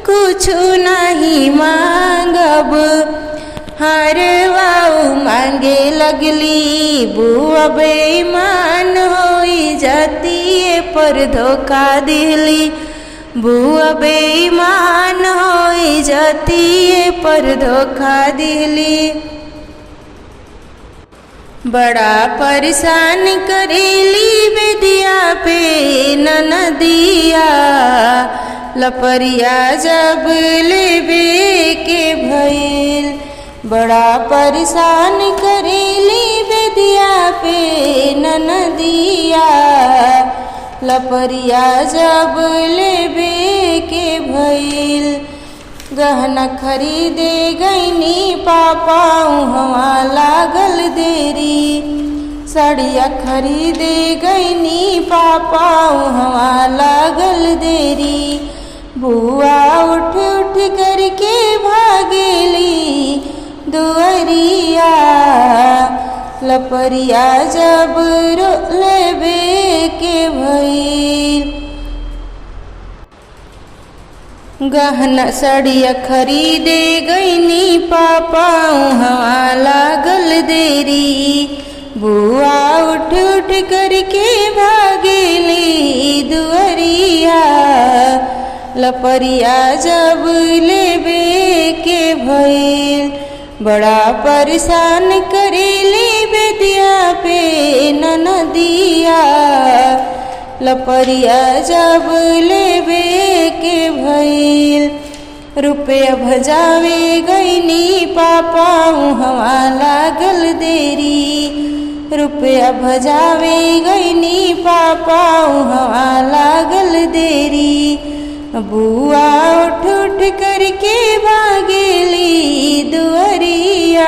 कुछु नहीं मांगब। हर वाऊ मांगे लगली बुआ बेईमान हो। इज्जतिए पर धोखा दिहली बुआ बेईमान हो। इज्जतिए पर धोखा दिहली बड़ा परेशान करेली बेदिया पे ननदिया। लपरिया जब लेबे के भइल बड़ा परेशान करेली बेदिया बेदिया पे ननदिया लपरिया जब लेबे के भइल गहना खरीदे गईनी पापा उहवा लागल देरी साड़िया खरीदे गईनी पापा उहवा लागल देरी बुआ उठ उठ करके भागेली दुअरिया लपरिया जब लेबे के भइल गहना साड़िया खरीदे गईनी पापा उहवा लागल देरी बुआ उठ उठ करके भागेली दुअरिया लपरिया जब लेबे के भइल बड़ा परेशान करेली बेदिया पे ननदिया लपरिया जब लेबे के भइल रुपया भजावे गईनी पापा उहवा लागल देरी रुपया भजावे गईनी पापा उहवा लागल देरी बुआ उठ उठ करके भागेली दुअरिया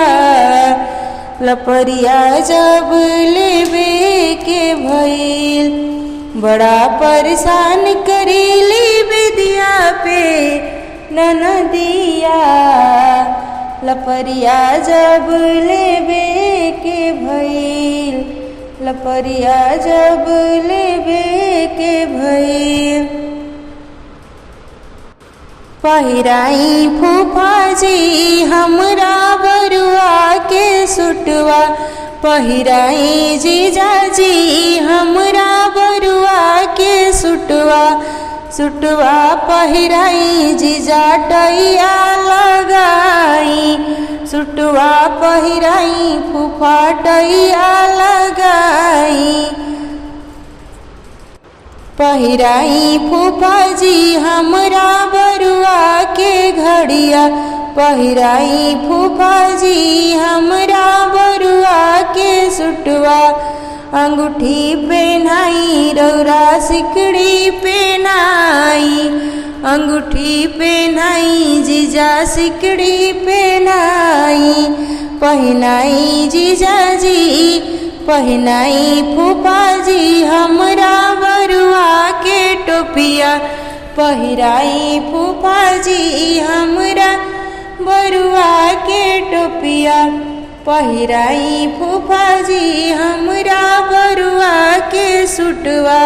लपरिया जब लेबे के भइल बड़ा परेशान करेली बेदिया पे ननदिया लपरिया जब लेबे के भइल लपरिया जब लेबे के भइल पहिराई फूफाजी हमरा बरुआ के सुटवा पहिराई जीजाजी हमरा बरुआ के सुटवा सुटवा पहिराई जीजा टैया लगाई सुटवा पहिराई फूफा टैया लगाई पहिराई फूफाजी हमरा बरुआ के घड़िया पहिराई फूफाजी हमरा बरुआ के सुटवा अंगूठी पहनाई रौरा सिकड़ी पहनाई अंगूठी पहनाई जीजा सिकड़ी पहनाई पहनाई जीजाजी पहनाई फूफाजी हमरा बरुआ के टोपिया पहिराई फूफाजी हमरा बरुआ के टोपिया पहिराई फूफाजी हमरा बरुआ के सुटवा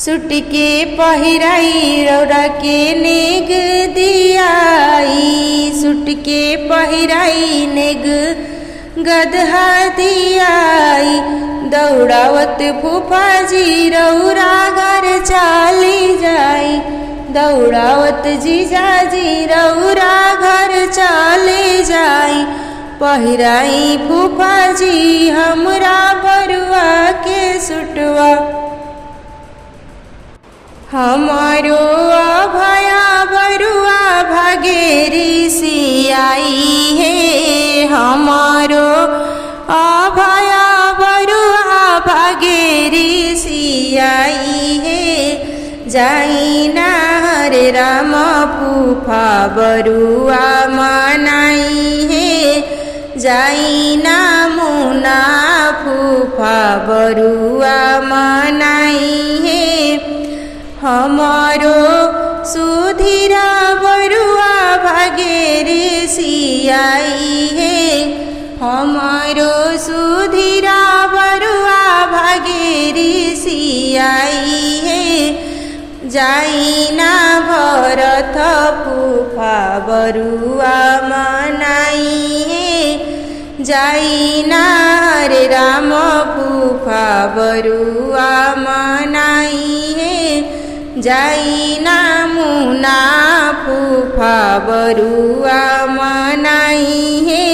सुट के पहिराई रौरा के नेग दियाई सुट के पहिराई नेग गदहा दियाई दौड़ावत फूफाजी रौरा घर चाली जाई दौड़ावत जीजाजी रौरा घर चाले जाई पहिराई फूफाजी हमरा बरुआ के सुटवा हमारो अभया बरुआ भागेरी सियाई है हमारो अभया बरुआ भागेरी सियाई है जाई ना हरे राम फूफा बरुआ मनाई है जाई ना मुना फूफा बरुआ मनाई है हमारो सुधीरा बरुआ भागेरे सियाई है हमारो सुधीरा बरुआ भागेरे सियाई है जाई ना भरत फूफा बरुआ मनाई है जाई ना हरे राम फूफा बरुआ मनाई है जाई ना मुना फूफा बरुआ मनाई है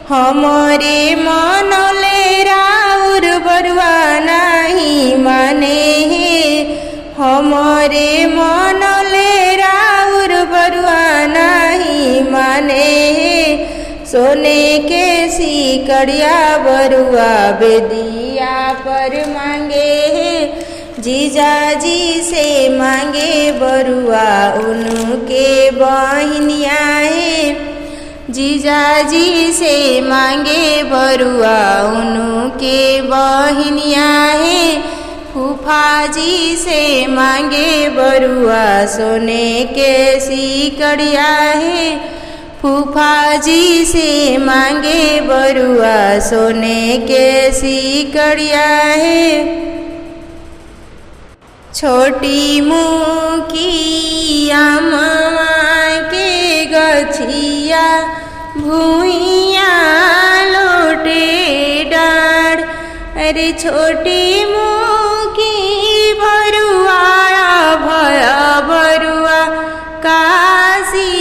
हमरे मनले राउर बरुआ नहीं माने है हमरे मनले राउर बरुआ नहीं माने है सोने के सिकड़िया बरुआ बेदिया पर मांगे हैं। जीजाजी से मांगे बरुआ उनके बहनिया है। जीजाजी से मांगे बरुआ उनके बहनिया है। फूफा जी से मांगे बरुआ सोने के सिकड़िया है। फूफा जी से मांगे बरुआ सोने के सिकड़िया है। छोटी मुखिया मामा के गछिया भूइया लोटे डार। अरे छोटी मुखी बरुआ भया बरुआ काशी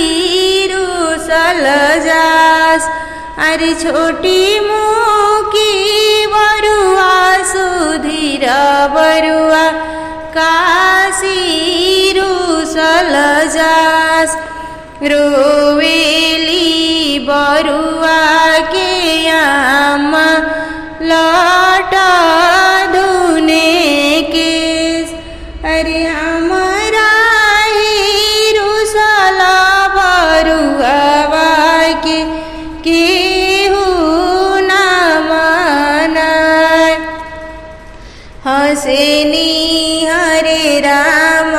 रुसल जास। अरे छोटी मुखी बरुआ सुधीर बरुआ काशी रुसल जास। रोवेली बरुआ के आमा लट धुने केस। अरे हमारा ही रुसल बरुआ के केहू ना मनाय। हसेनी हरे राम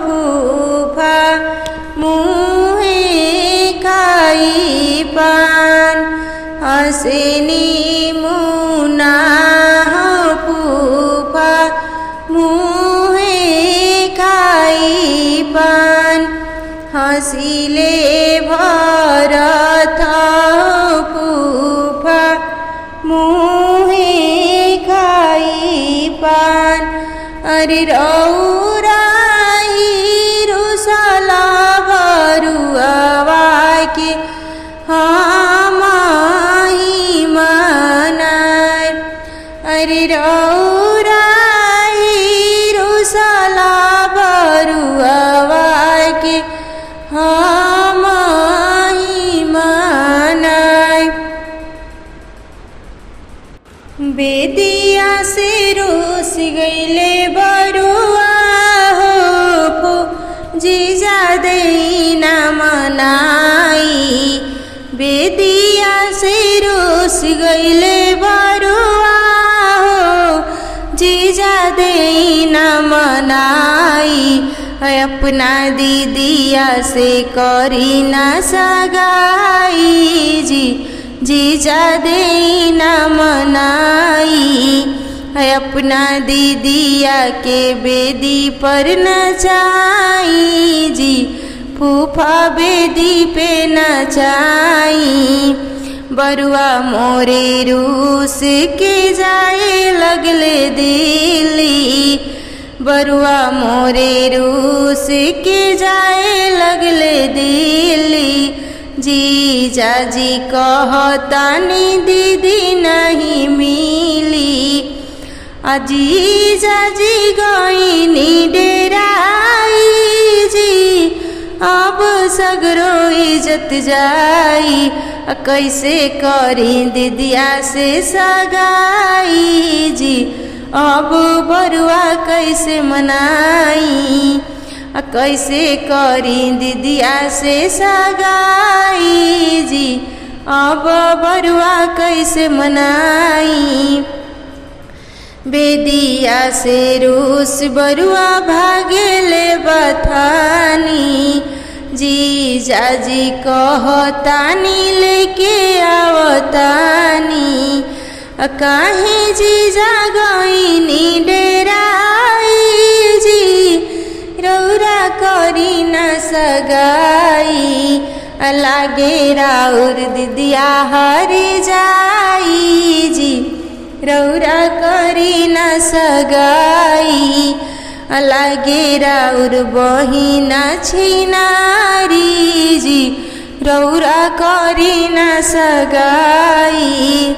फूफा मुहे खाई पान। हसेनी मुना फूफा मुहे खाई पान। हसीले भरत फूफा मुहे खाई पान। अरे रौराई रुसल बरुआ के हम ही मनाय। अरे रौराई रुसल बरुआ के हम ही मनाय। बेदिया से रोस गईले बरुआ हो जीजा देना मनाई। बेदिया से रोस गईले बरुआ हो जीजा देना मनाई। अपना दीदिया से करी ना सगाई जी जीजा देना मनाई। अपना दीदिया के बेदी पर नचाई जी फूफा बेदी पे नचाई। बरुआ मोरे रूस के जाए लगले दिल्ली। बरुआ मोरे रूस के जाए लगले दिल्ली। जीजाजी कहतानी दीदी नहीं मिली। जीजाजी गईनी डेराई जी अब सगरो इज्जत जाई। कैसे करी दीदिया से सगाई जी अब बरुआ कैसे मनाई। कैसे करी दीदिया से सगाई जी अब बरुआ कैसे मनाई। बेदिया से रूस बरुआ भागेले बथानी। जीजाजी कहतानी लेके आवतानी। काहे जीजा गईनी डेराई जी रौरा करी न सगाई। लागे राउर दीदिया हर जाई जी रौरा करी न सगाई। लागे राउर बहिना छिनारी जी रौरा करी न सगाई।